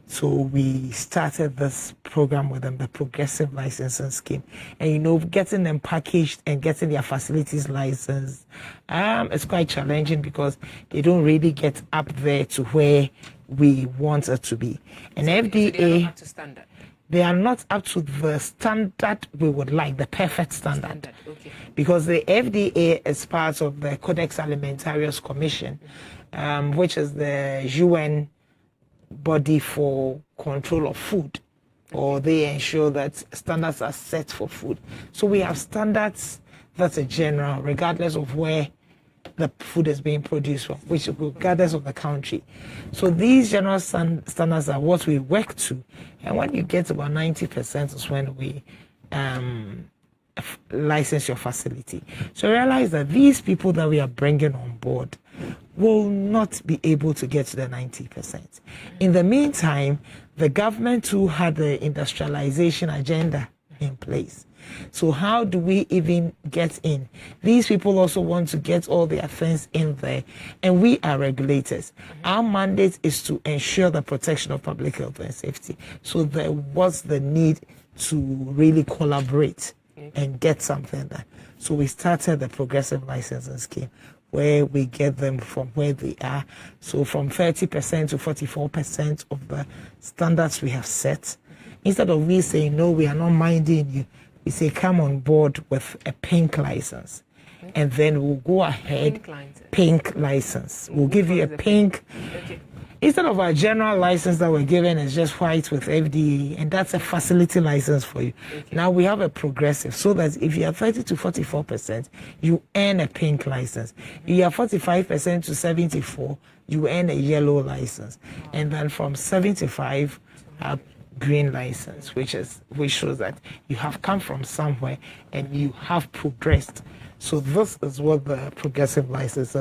So we started this program with them, the Progressive Licensing Scheme. And getting them packaged and getting their facilities licensed, it's quite challenging because they don't really get up there to where we want it to be. And so FDA, they are not up to standard. They are not up to the standard we would like, the perfect standard. Okay. Because the FDA is part of the Codex Alimentarius Commission, which is the UN body for control of food, or they ensure that standards are set for food. So we have standards that are general, regardless of where the food is being produced from, which regardless of the country. So these general standards are what we work to, and when you get about 90% is when we license your facility. So realize that these people that we are bringing on board will not be able to get to the 90%. In the meantime, the government too had the industrialization agenda in place. So how do we even get in? These people also want to get all their things in there, and we are regulators. Our mandate is to ensure the protection of public health and safety. So there was the need to really collaborate and get something done. So we started the progressive licensing scheme, where we get them from where they are. So from 30% to 44% of the standards we have set. Instead of we saying, no, we are not minding you, we say, come on board with a pink license. And then we'll go ahead, pink license. We'll give you a pink. Instead of our general license that we're given is just white with FDA, and that's a facility license for you. Now we have a progressive, so that if you are 30 to 44%, you earn a pink license. If you are 45% to 74, you earn a yellow license. And then from 75, a green license, which shows that you have come from somewhere and you have progressed. So this is what the progressive license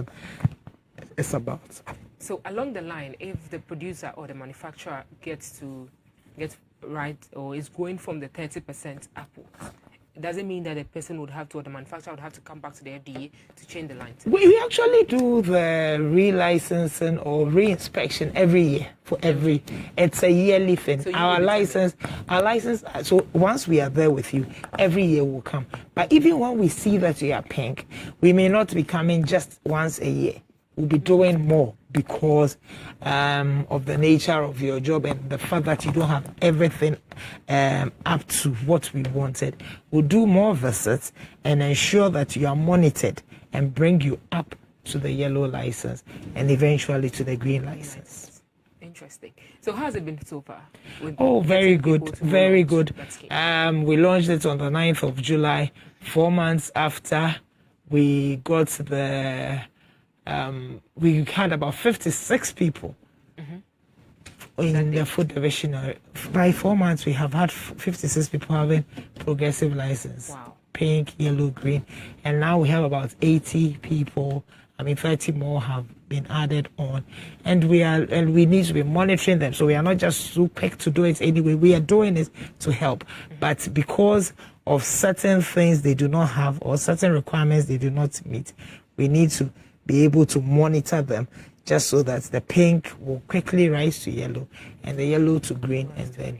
is about. So along the line, if the producer or the manufacturer gets right, or is going from the 30% upwards, it doesn't mean that the person would have to, or the manufacturer would have to come back to the FDA to change the line. We actually do the re-licensing or re-inspection every year for every. It's a yearly thing. So our license. So once we are there with you, every year will come. But even when we see that you are pink, we may not be coming just once a year. We'll be doing more because of the nature of your job and the fact that you don't have everything up to what we wanted. We'll do more visits and ensure that you are monitored and bring you up to the yellow license and eventually to the green license. Interesting. So how has it been so far? Oh, very good. Very good. We launched it on the 9th of July, 4 months after we got the... we had about 56 people in the food division. By 4 months, we have had 56 people having progressive license. Wow. Pink, yellow, green. And now we have about 80 people. 30 more have been added on. And we need to be monitoring them. So we are not just too quick to do it anyway. We are doing it to help. But because of certain things they do not have or certain requirements they do not meet, we need to be able to monitor them just so that the pink will quickly rise to yellow and the yellow to green. And then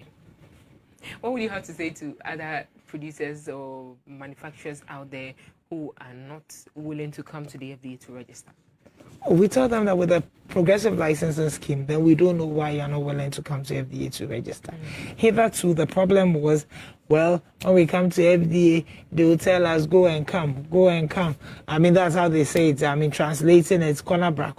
what would you have to say to other producers or manufacturers out there who are not willing to come to the FDA to register? We tell them that with the progressive licensing scheme, then we don't know why you're not willing to come to FDA to register. Hitherto, the problem was, well, when we come to FDA, they will tell us, go and come. That's how they say it. Translating it's corner bra,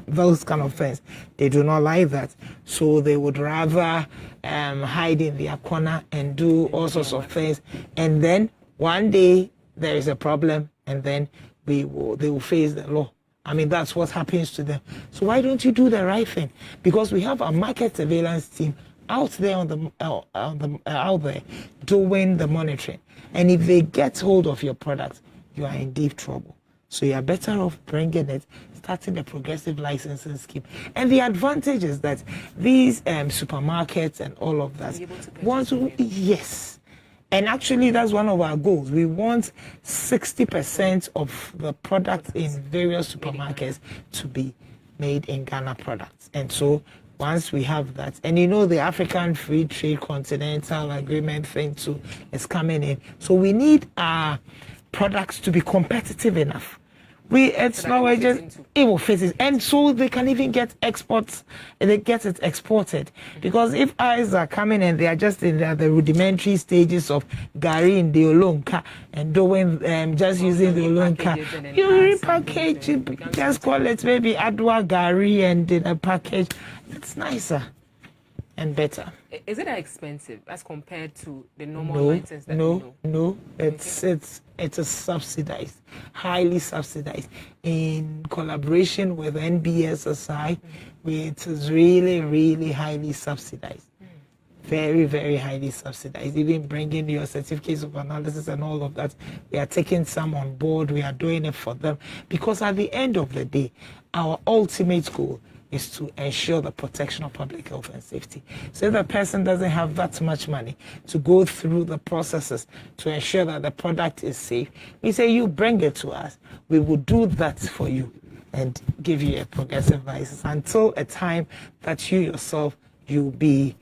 those kind of things. They do not like that. So they would rather hide in their corner and do all sorts of things. And then one day there is a problem, and then they will face the law. That's what happens to them. So why don't you do the right thing? Because we have a market surveillance team out there out there doing the monitoring. And if they get hold of your product, you are in deep trouble. So you are better off bringing it, starting the progressive licensing scheme. And the advantage is that these supermarkets and all of that want to, yes. And actually, that's one of our goals. We want 60% of the products in various supermarkets to be made in Ghana products. And so once we have that, and the African Free Trade Continental Agreement thing too is coming in. So we need our products to be competitive enough. It's not we're just it will fit it, and so they can even get exports. They get it exported because if eyes are coming and they are just in the rudimentary stages of gari in the olonka and doing just using the olonka, you repackage it. Just call it maybe adwa gari and in a package. It's nicer and better. Is it expensive as compared to the normal license that No. It's a subsidized, highly subsidized. In collaboration with NBSSI, it is really highly subsidized. Very, very highly subsidized. Even bringing your certificates of analysis and all of that, we are taking some on board. We are doing it for them because at the end of the day, our ultimate goal is to ensure the protection of public health and safety. So if the person doesn't have that much money to go through the processes to ensure that the product is safe, we say you bring it to us. We will do that for you and give you a progressive license until a time that you yourself you'll be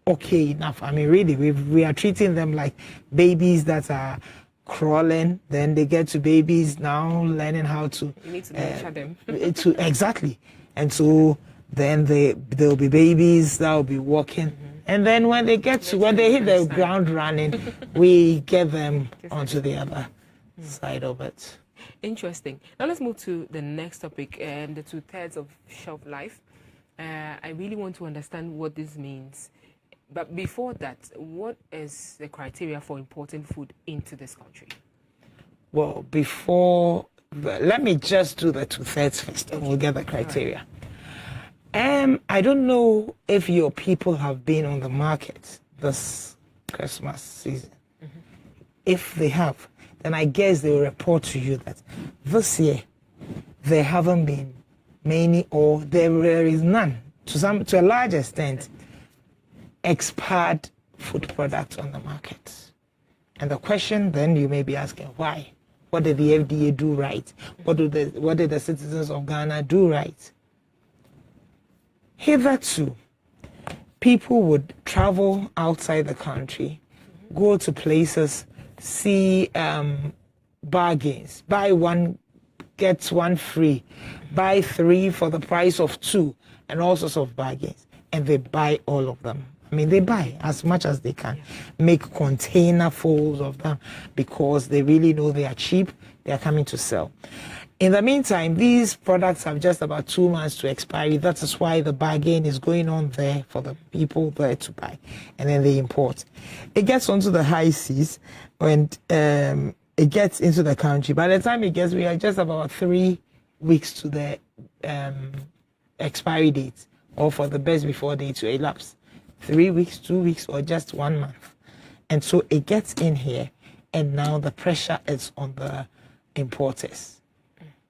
okay enough. I mean, really, we are treating them like babies that are crawling, then they get to babies now learning how to you need to nurture them exactly, and so then there'll be babies that will be walking, and then when they hit the ground running, we get them onto the other side of it. Interesting. Now let's move to the next topic, the 2/3 of shelf life. I really want to understand what this means. But before that, what is the criteria for importing food into this country? Well, let me just do the 2/3 first, and we'll get the criteria. I don't know if your people have been on the market this Christmas season. If they have, then I guess they will report to you that this year there haven't been many, or there is none, to a large extent, expired food products on the market. And the question then you may be asking, why? What did the FDA do right? What did the citizens of Ghana do right? Hitherto, people would travel outside the country, go to places, see bargains, buy one, get one free, buy 3 for the price of 2, and all sorts of bargains. And they buy all of them. I mean, they buy as much as they can, make containerfuls of them because they really know they are cheap, they are coming to sell. In the meantime, these products have just about 2 months to expiry. That is why the bargain is going on there for the people there to buy. And then they import. It gets onto the high seas and it gets into the country. By the time it gets, we are just about 3 weeks to the expiry date, or for the best before date to elapse. 3 weeks, 2 weeks, or just 1 month. And so it gets in here, and now the pressure is on the importers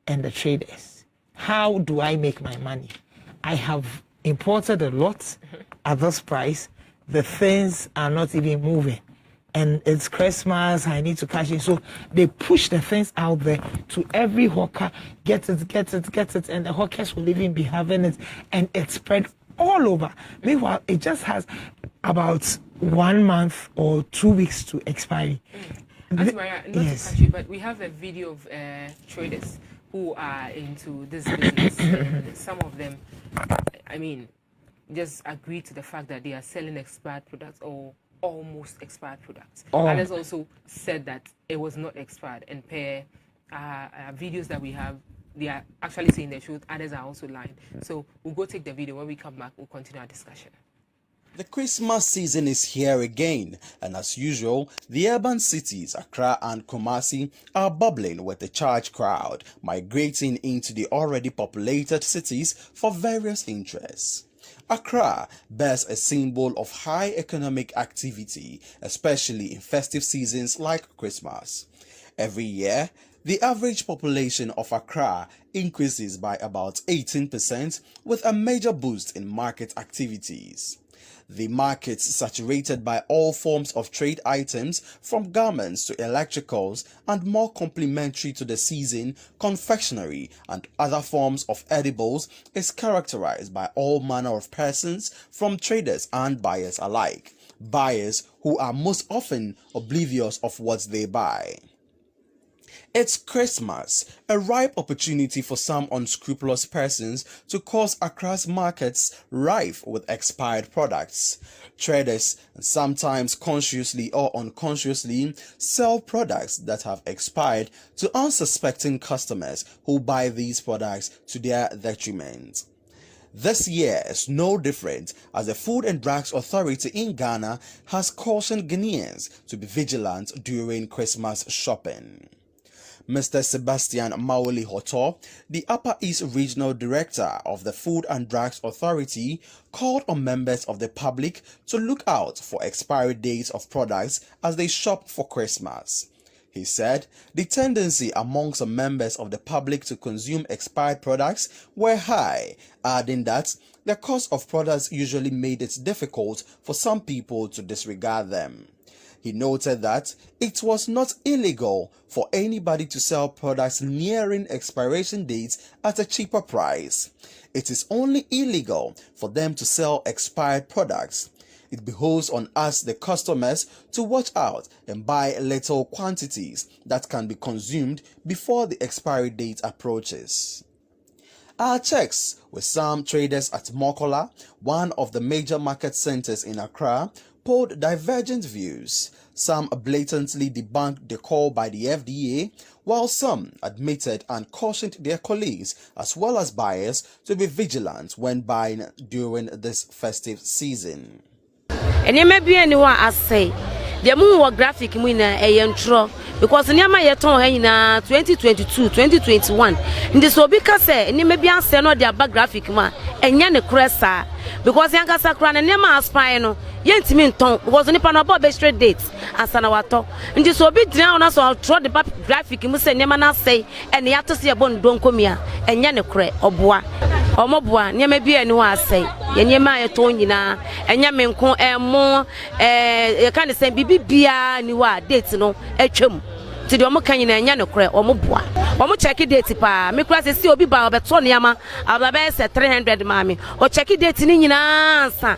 and the traders. How do I make my money? I have imported a lot at this price. The things are not even moving. And it's Christmas, I need to cash in. So they push the things out there to every hawker, get it. And the hawkers will even be having it. And it's spread all over. Meanwhile, it just has about 1 month or 2 weeks to expiry. Auntie Maria, not to catch you, but we have a video of traders who are into this business. And some of them, I mean, just agree to the fact that they are selling expired products or almost expired products. Others also said that it was not expired, and per videos that we have, they are actually saying the truth. Others are also lying. So we'll go take the video. When we come back, we'll continue our discussion. The Christmas season is here again, and as usual, the urban cities Accra and Kumasi are bubbling with the charged crowd, migrating into the already populated cities for various interests. Accra bears a symbol of high economic activity, especially in festive seasons like Christmas. Every year, the average population of Accra increases by about 18%, with a major boost in market activities. The markets, saturated by all forms of trade items, from garments to electricals, and more complementary to the season, confectionery and other forms of edibles, is characterized by all manner of persons, from traders and buyers alike. Buyers who are most often oblivious of what they buy. It's Christmas, a ripe opportunity for some unscrupulous persons to cause Accra's markets rife with expired products. Traders sometimes consciously or unconsciously sell products that have expired to unsuspecting customers who buy these products to their detriment. This year is no different, as the Food and Drugs Authority in Ghana has cautioned Ghanaians to be vigilant during Christmas shopping. Mr. Sebastian Maoli Hoto, the Upper East Regional Director of the Food and Drugs Authority, called on members of the public to look out for expiry dates of products as they shop for Christmas. He said the tendency among some members of the public to consume expired products were high, adding that the cost of products usually made it difficult for some people to disregard them. He noted that it was not illegal for anybody to sell products nearing expiration dates at a cheaper price. It is only illegal for them to sell expired products. It behoves on us, the customers, to watch out and buy little quantities that can be consumed before the expiry date approaches. Our checks with some traders at Mokola, one of the major market centers in Accra, polled divergent views. Some blatantly debunked the call by the FDA, while some admitted and cautioned their colleagues as well as buyers to be vigilant when buying during this festive season. And you may be anyone I say, the moon graphic winner a intro because Nyama Yaton in 2022, 2021. In this Obika say, and you may be answer no their back graphic man, and Yana Cressa because Yanka Sakran and Nyama Aspino, Yentimin Ton was an about straight dates as an awato. In this Obi drown us or throw the back graphic, you must say Nyama say, and the after see a bone don't come here, and Yana Cre or Bois. Omobwa nye me bia ni wa asai ye nyema eto nyina enya menko emo ye kan say bibia ni wa date no atwam ti de omo kan nyina enya no kore omobwa omo check date pa me kura se obi ba obeto ne ama ababe se 300 mami o check date ni nyina ansa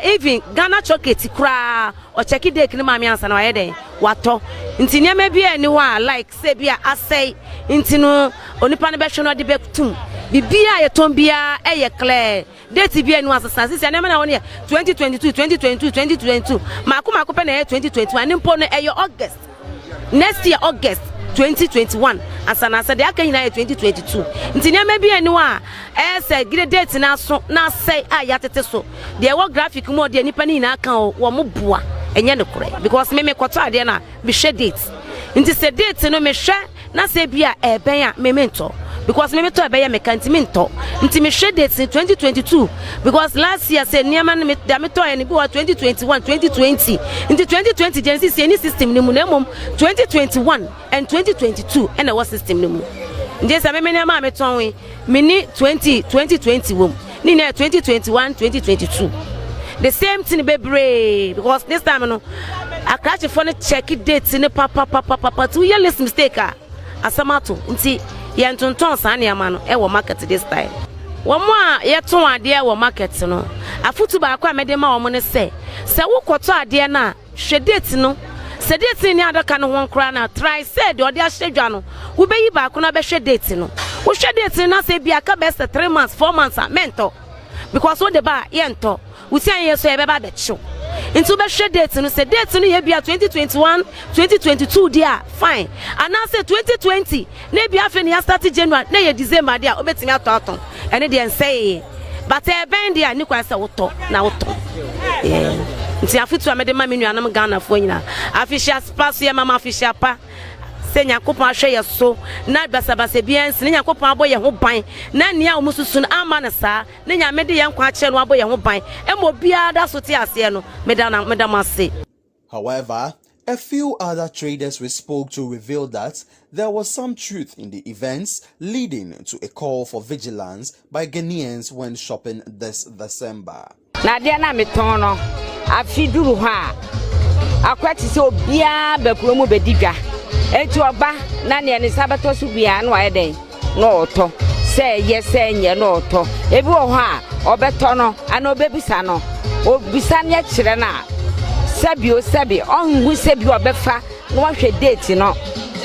even Ghana chocolate kura o check date ni mami ansa na wa ye den wato nti nyema bia ni wa like say bia asai nti no onipa ne be hwe no de betum bibia ye tombia eye clear date bia nu asasa sisi na na woni 2022 mako pe na 2021 nimpo no eye August next year August 2021 asana se de aka nyina 2022 nti nyama bia ni wa say gire date na so na say ayatete so de wo graphic mo de nipa ni na aka wo mo bua enye ne kore because me kwato ade na be share date nti se date no me hwe na se bia ben a me mento because me to ebeye mekantimento nti me share date 2022 because last year say niam na me da me to ene bi 2021 2020 nti 2020 Genesis any system ni mu na mom 2021 and 2022 and our system ni mu nti say me niam a me to we me ni 2020 wom ni na 2021 2022 the same thing bebre because this time no Accra for no check date ni papa 2 years mistake asamato nti yentonton san ya ma no e wo market this time wo mo a yeton ade e wo market no afutu ba akwa mede ma wo mo ne se wo kwoto ade na hwe date no se date ni adaka no ho nkra na try say de ode ahwedwa no wo beyi ba akwa na be hwe date no wo hwe date na se bia ka best 3 months 4 months a mento because wo de ba yento wo sian yeso e be ba be chu into be share date no say date no ye bia 2021 2022 dia fine and now say 2020 na bia fe ne start January na ye December dia obetimi ato ene dia say but e ben dia ni kwa say woto na woto nti afitu amede ma menu anam Ghana fo nyina official pass ye mama official pa senya kopon ahwe ye so na basabase bia nsi nya kopon aboye ho ban na nia omususu na ama na sa na nya mede ye nkwa ache no aboye ho ban emo bia da so ti ase no medam ase. However, a few other traders we spoke to revealed that there was some truth in the events leading to a call for vigilance by Ghanaians when shopping this December. Na dia na metono afiduru ha akwati so bia bakromu bedidwa enti oba na ne sabato so bia no ayeden no oto say yes enye no oto ebi wo ha obeto no ana obebisa no obisa ne kire na sabi onhu sabi obefa no hwe date no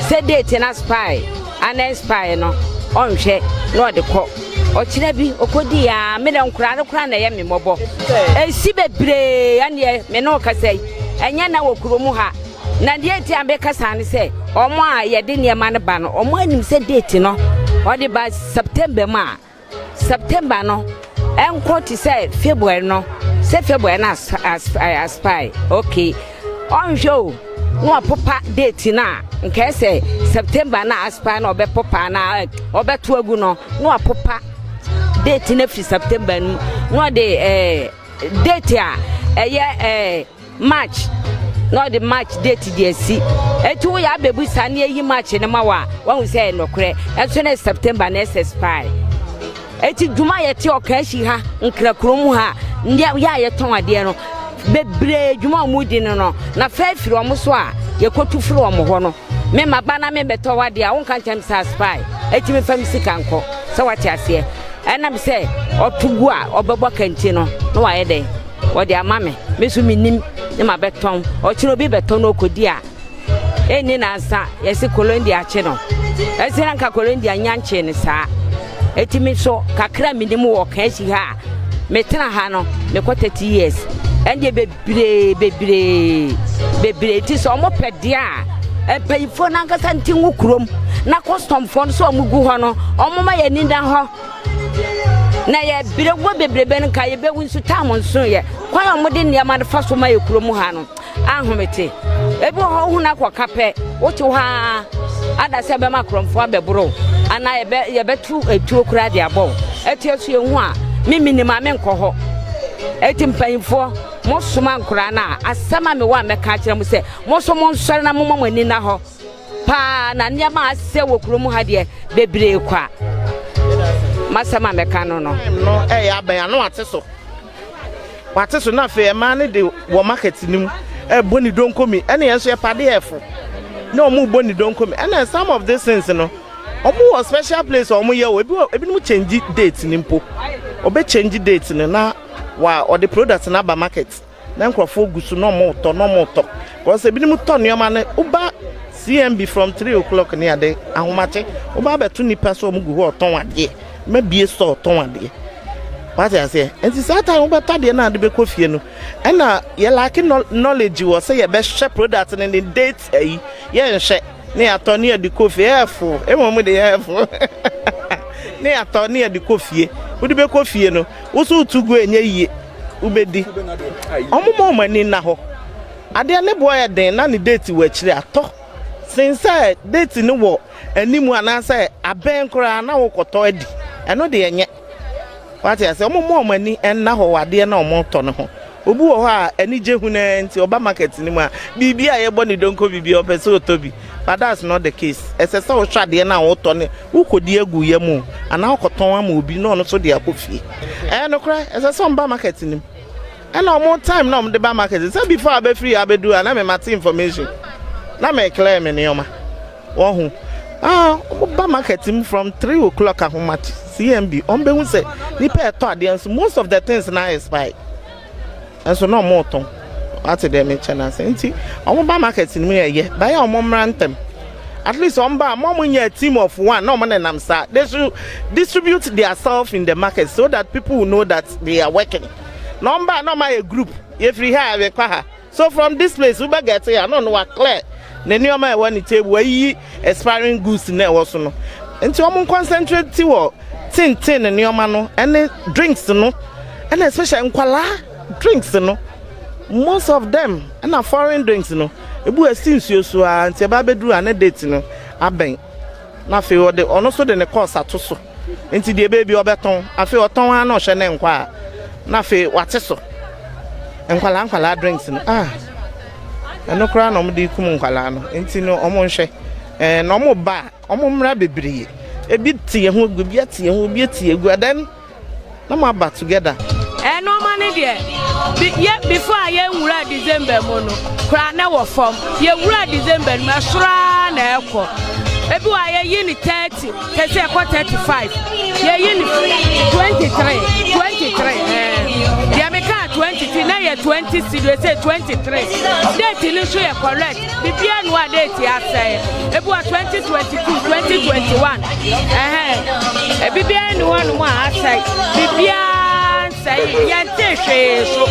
Say date na spy and spy no on she no de ko o kire bi okodi ya me dem kura na ye me mobo e si bebre ane me no ka sei enya na wokuro mu ha na de eti ambe kasa ne sei omo a ye de ne ma ne ba no omo anim se date no o de ba September no enko ti say February no say February na spy okay on show no popa date na nke say September na spy no be popa na obeto agu no popa date na fi September no de date a March no the March date dey si etu ya bebu sane yi March ne ma wa wan say no kure enso na September na expire eti djuma ye ti okashi ha nkra krom ha ndia ya ye ton ade no bebre djuma mu di no na fa firi omo so a ye kotu firi omo ho no me maba na me beto wade a won kan chem sa spy eti me fam sika nko so wati ase ena me say otugu a obebo kanti no wa ye den wode amame me so minim ne ma beton o chiro bi beton okodi a eni na nsa ye se Colombia che no esi na nka Colombia nyanche ne saa eti me so kakra minim wo kan si ha me tena ha no me ko 30 years ende bebre ti so mo pedia payifo na nka santi nwukrom na custom fon so mo gu ho no omo ma ye nindan ho na ye biregwo bebrebe nka ye bewu nsu tam nso ye kwan omo de ne ma fa so ma ye krom ha no ahomete ebi ho hu na kwa kape wote ha ada se be ma kromfo abebro ana ye betu etu okura de abo eti esu ehu a mimini ma me nko ho eti mpanyfo mo soma nkura na asama me wa me ka kire mo se mo so mo nsore na mo mani na ho pa na nya ma ase wo krom ha de bebre kwa masama me ka no ya ban no wate so na fe ma ne de wo market nim boni donkomi ene yenso ye pade efo no mu boni donkomi and some of these things no omu special place omu ye o ebi mu change date ni mpo obe change date ni na wa or the product na ba market na nkrofo gusu no mo to because ebi mu to nioma na uba CMB from 3 o'clock ni ade ahomache uba betu ni person omu gu ho ton ade ma bie so ton ade what I say enti sata uba tade na ade be kofie no na ye like knowledge wo say ye be share product in the date ye nhye ne atoni ade kofie efo emomu de efo ne atoni ade kofie udi be kofie no wo so tugu enye yie ubedi omumo mani na ho ade ne boy den na ne date wo akire ato since date ni wo animu ananse aben kora na wo koto adi eno de enye what I say omumo mani enna ho ade na omoto ne ho obu wo ho a ani jehu na nti oba market ni mu a bibia ye boni donko bibia opese otobi but that's not the case esese wo hwade na wo to ne wo kodi agu ye mu ana wo koton ama obi no no so de akofie no kra esese omba market ni and more time na de ba market say before abe free abedu na me mate information na me clear me nioma wo hu ba market from 3 o'clock ahomati CMB ombe hu say ni pe to ade so most of the things na expire and so no more ton at them channel nti omo ba market ni me ye ba ya omo mrantem at least omba mo a team of one no man nam sa they should distribute themselves in the market so that people will know that they are working number no my group if we have a kwa so from this place we get here no clear the new my one table we expiring goods na also no nti omo concentrate ti wo tin na new no and drinks no and especially nkwala drinks no most of them and foreign drinks no ebu asinsuo so anti ba beduru an date no aben na fe o de ono so de ne course atoso nti de baby obeton afi oton an no hye ne nkwa na fe wate so nkwala drinks no eno kra no mde kum nkwala no nti no omo nhye no omo ba omo mra bebree ebi tie ho gu bi tie ho bi tie gu then na ma ba together no money there before I wura December mono kra na wo form ye wura December ma sura na ekọ ebi wa ye yi ni 30 kese ekọ 35 ye yi ni 23 dia me ka 22 na ye 20 cedi say 23 date ni so ye correct bibia no a date ya say ebu 2022 2021 bibia no one mo a say bibia say yente hwe so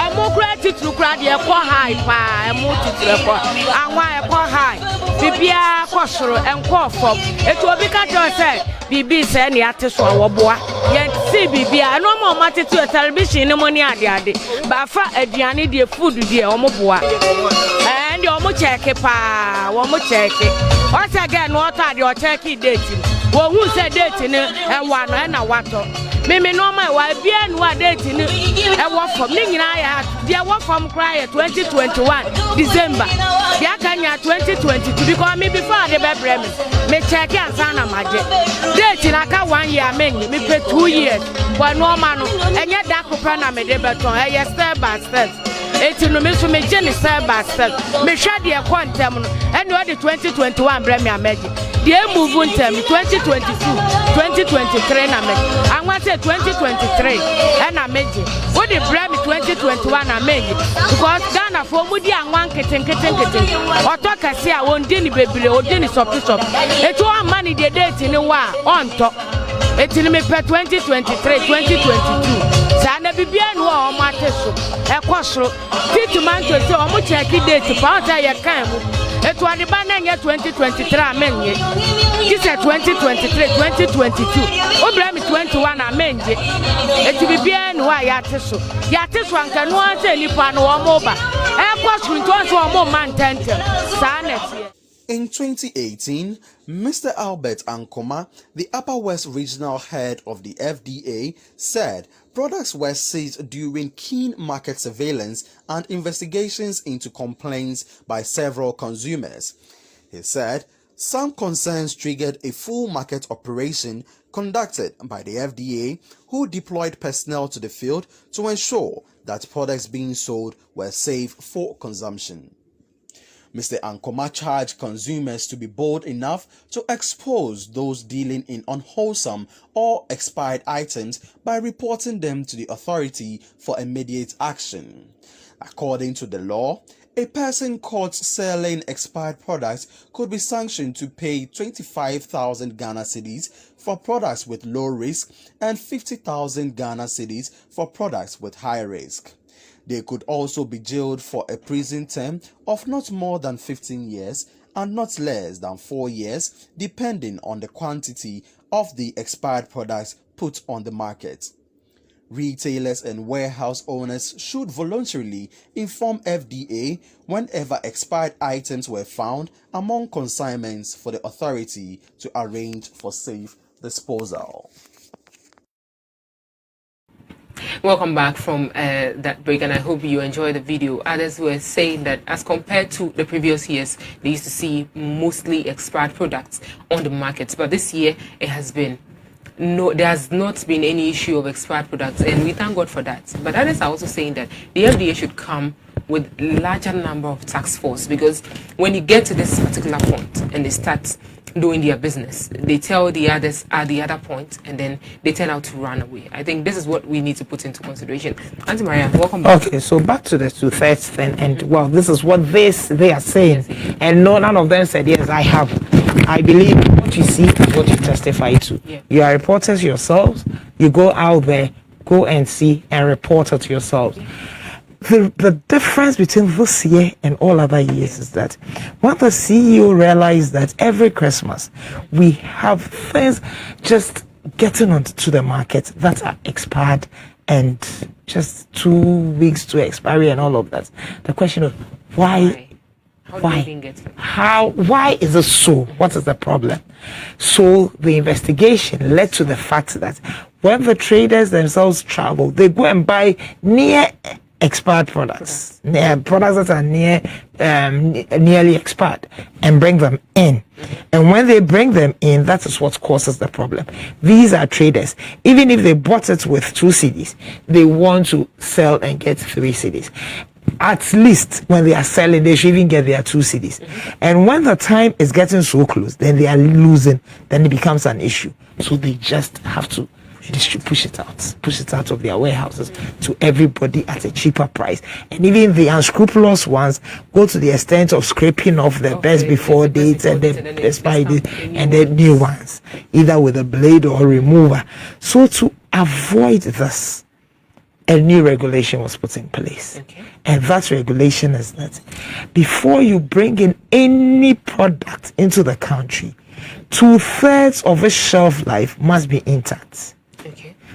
amokura titru kura de ekọ high pa emu titru ekọ anwa ekọ high bibia kọ soro enko fom etu obi ka jo say bibi say ne ate so awoboa yenti bibia no mo matetu television ni mo ni ade ba fa aduane de food de omoboa and omo check pa omo check o say again no to ade o check date wo hu say date ni ewa no na wato mimi no my wa bia no date ni ewo fom ni nyina ya de wo fom kra ya 2021 December ya kanya 2022 because me before the bebre me check ansa na maje date na ka 1 year me pay 2 years but no man no enye da kopra na me de beton e step by step eti no me so me je ni step by step me hwa de kontem no ene o de 2021 bre me ameje de move ntem 2022 2023 na me anwa say 2023 ena meje o de bre me 2021 na meje because Ghana for mu di anwa nketen oto kase a wondi ni bebire odi ni sop etu amani de date ni wa onto eti ni me pe 2023 2022 sa na bibia no o mateso ekosoro titumanto se o mu check date pa o ta ye kan mu etu ade ba na nye 2023 amenye kise 2023 2022 obra mi 21 amenye etu bibia no a ya teso anka no ase nipa no o mo ba ekosoro nto so o mo mantente sa na tie. In 2018, Mr. Albert Ankoma, the Upper West Regional Head of the FDA, said products were seized during keen market surveillance and investigations into complaints by several consumers. He said some concerns triggered a full market operation conducted by the FDA, who deployed personnel to the field to ensure that products being sold were safe for consumption. Mr. Ankoma charged consumers to be bold enough to expose those dealing in unwholesome or expired items by reporting them to the authority for immediate action. According to the law, a person caught selling expired products could be sanctioned to pay 25,000 Ghana cedis for products with low risk and 50,000 Ghana cedis for products with high risk. They could also be jailed for a prison term of not more than 15 years and not less than 4 years, depending on the quantity of the expired products put on the market. Retailers and warehouse owners should voluntarily inform FDA whenever expired items were found among consignments for the authority to arrange for safe disposal. Welcome back from that break, and I hope you enjoyed the video. Others were saying that as compared to the previous years, they used to see mostly expired products on the market, but this year it has been there has not been any issue of expired products, and we thank God for that. But others are also saying that the FDA should come with larger number of task force, because when you get to this particular point and they start doing their business, they tell the others at the other point, and then they turn out to run away. I think this is what we need to put into consideration. Auntie Maria, welcome back. Okay, so back to the two-thirds thing, and well, this is what they are saying, and none of them said yes. I believe what you see is what you testify to. Yeah. You are reporters yourselves. You go out there, go and see and report it yourselves. The difference between this year and all other years is that when the CEO realized that every Christmas we have things just getting onto the market that are expired and just 2 weeks to expiry and all of that. The question is why? Why is it so? What is the problem? So the investigation led to the fact that when the traders themselves travel, they go and buy near expired products that are nearly expired, and bring them in. And when they bring them in, that is what causes the problem. These are traders. Even if they bought it with 2 cedis, they want to sell and get 3 cedis. At least when they are selling, they should even get their 2 cedis. And when the time is getting so close, then they are losing, then it becomes an issue. So they just have to push it out of their warehouses to everybody at a cheaper price. And even the unscrupulous ones go to the extent of scraping off the best before dates and the expiry date and the new ones, either with a blade or a remover. So to avoid this, a new regulation was put in place. And that regulation is that before you bring in any product into the country, 2/3 of its shelf life must be intact.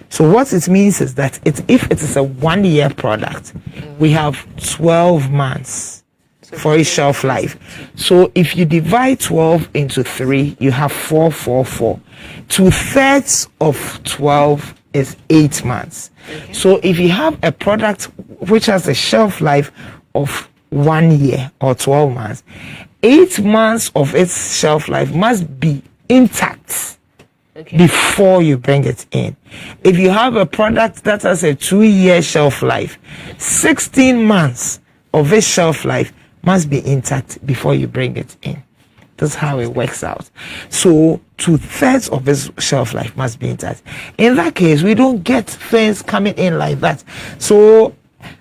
So what it means is that if it is a 1-year product, we have 12 months for its shelf life. So if you divide 12 into 3, you have 444. 2/3 of 12 is 8 months. So if you have a product which has a shelf life of 1 year or 12 months, 8 months of its shelf life must be intact before you bring it in. If you have a product that has a 2-year shelf life, 16 months of its shelf life must be intact before you bring it in. That's how it works out. So 2/3 of its shelf life must be intact. In that case, we don't get things coming in like that. So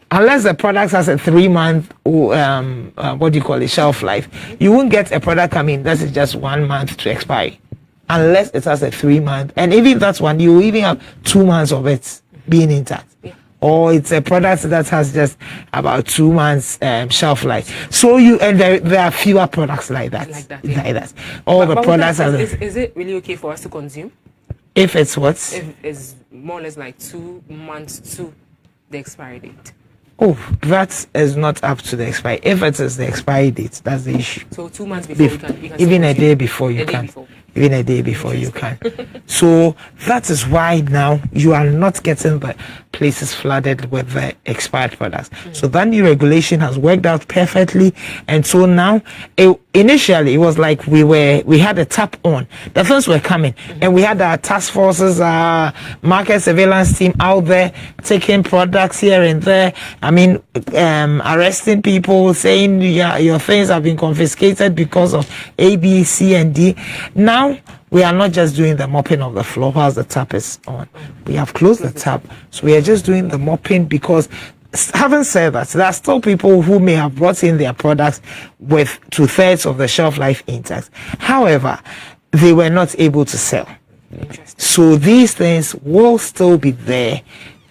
unless the product has a 3-month shelf life, you won't get a product coming that is just 1 month to expire. Unless it has a 3-month, and even that one, you will even have 2 months of it being intact. Or it's a product that has just about 2 months shelf life. So there are fewer products like that. All the products are. Is it really okay for us to consume? If it's what? If it's more or less like 2 months to the expiry date. Oh, that is not up to the expiry. If it is the expiry date, that's the issue. So 2 months before you can even a day before you can. Even a day before you can. So that is why now you are not getting the places flooded with the expired products. So that new regulation has worked out perfectly, and so now initially it was like we had a tap on. The things were coming, and we had our task forces, our market surveillance team out there taking products here and there. I mean, arresting people, saying your things have been confiscated because of A, B, C, and D. Now we are not just doing the mopping of the floor whilst the tap is on. We have closed the tap, so we are just doing the mopping, because having said that, there are still people who may have brought in their products with 2/3 of the shelf life intact. However, they were not able to sell. So these things will still be there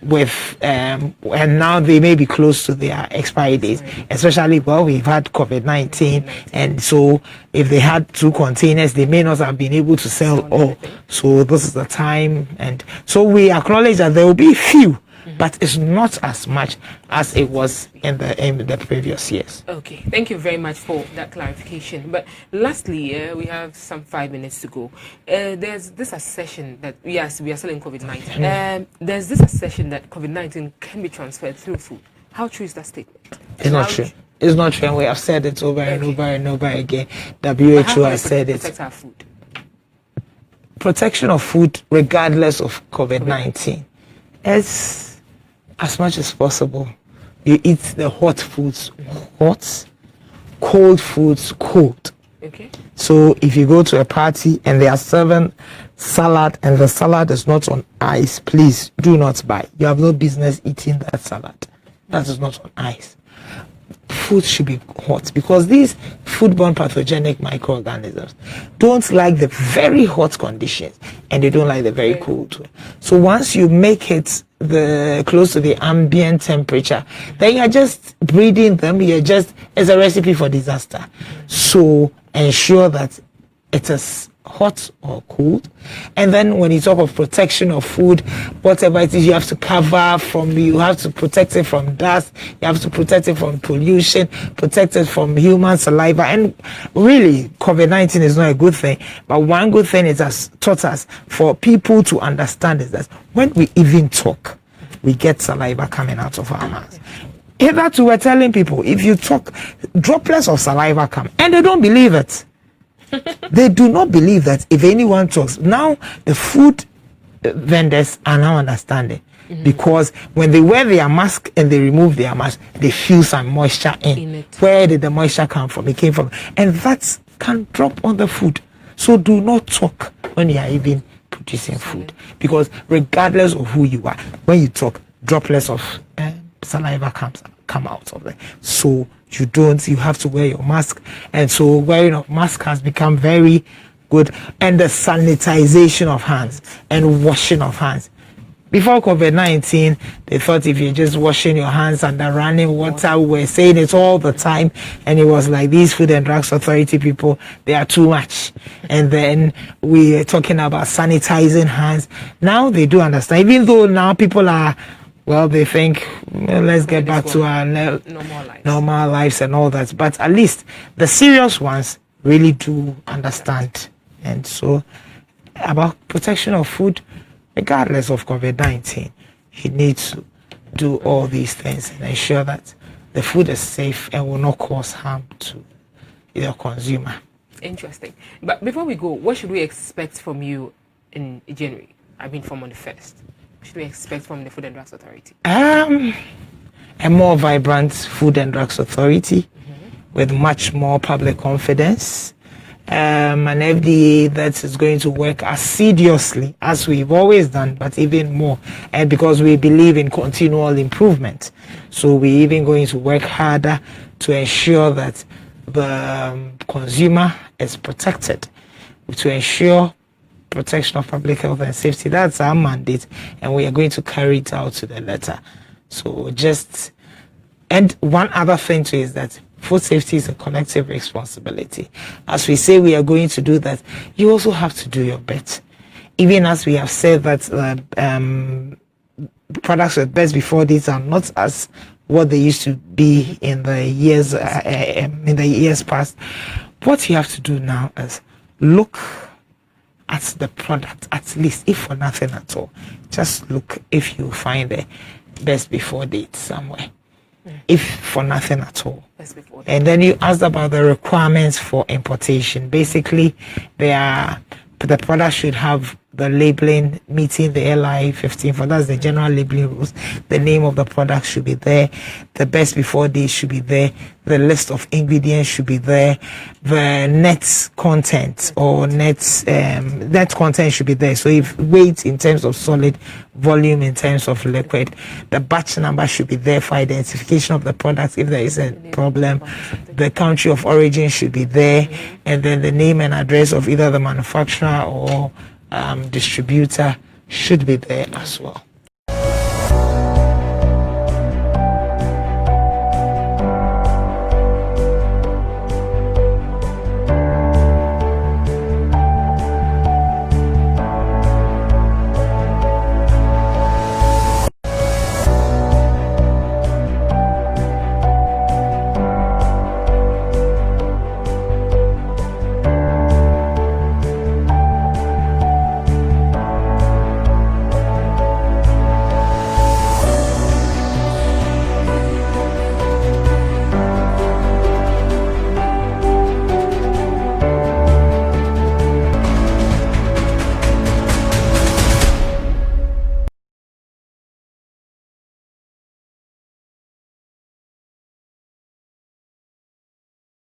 with and now they may be close to their expiry dates, especially we've had COVID-19, and so if they had 2 containers, they may not have been able to sell all. So this is the time, and so we acknowledge that there will be few, but it's not as much as it was in the previous years. Okay, thank you very much for that clarification. But lastly, we have some 5 minutes to go. There's this assertion that yes, we are still in COVID-19. There's this assertion that COVID-19 can be transferred through food. How true is that statement? It's not true. It's not true, and we have said it over and over and over again. WHO has said it. Protect our food. Protection of food, regardless of COVID-19, is as much as possible. You eat the hot foods hot, cold foods cold. Okay. So if you go to a party and they are serving salad and the salad is not on ice, please do not buy. You have no business eating that salad. That is not on ice. Food should be hot, because these foodborne pathogenic microorganisms don't like the very hot conditions, and they don't like the very cold. So once you make it close to the ambient temperature, then you're just breeding them. It's a recipe for disaster. So ensure that it is hot or cold. And then when you talk of protection of food, whatever it is, you have to cover from, you have to protect it from dust, you have to protect it from pollution, protect it from human saliva. And really, COVID-19 is not a good thing, but one good thing it has taught us for people to understand is that when we even talk, we get saliva coming out of our mouths. Hitherto, we're telling people, if you talk, droplets of saliva come, and they don't believe it. They do not believe that if anyone talks. Now, the food vendors are now understanding, because when they wear their mask and they remove their mask, they feel some moisture in it. Where did the moisture come from? It came from, and that can drop on the food. So do not talk when you are even producing food. Because regardless of who you are, when you talk, droplets of saliva come out of it. So you have to wear your mask. And so wearing a mask has become very good. And the sanitization of hands and washing of hands. Before COVID-19, they thought if you're just washing your hands under running water, we were saying it all the time, and it was like these Food and Drugs Authority people, they are too much. And then we are talking about sanitizing hands. Now they do understand, even though now people are, well, they think, well, let's get back to our normal lives and all that. But at least the serious ones really do understand. And so about protection of food, regardless of COVID-19, you need to do all these things and ensure that the food is safe and will not cause harm to your consumer. Interesting. But before we go, what should we expect from you in January? I mean, from on the 1st. What should we expect from the Food and Drugs Authority? A more vibrant Food and Drugs Authority with much more public confidence. An FDA that is going to work assiduously as we've always done, but even more, and because we believe in continual improvement, so we're even going to work harder to ensure that the consumer is protected, to ensure protection of public health and safety. That's our mandate, and we are going to carry it out to the letter. So and one other thing too is that food safety is a collective responsibility. As we say we are going to do that, you also have to do your bit. Even as we have said that products with best before dates are not as what they used to be in the years past. What you have to do now is look at the product, at least, if for nothing at all. Just look if you find the best before date somewhere. If for nothing at all. And then you asked about the requirements for importation. Basically, the product should have the labeling meeting the LI 15. For that's the general labeling rules. The name of the product should be there. The best before date should be there. The list of ingredients should be there. The net content or net content should be there. So if weight in terms of solid, volume in terms of liquid, the batch number should be there for identification of the product if there is a problem. The country of origin should be there, and then the name and address of either the manufacturer or distributor should be there as well.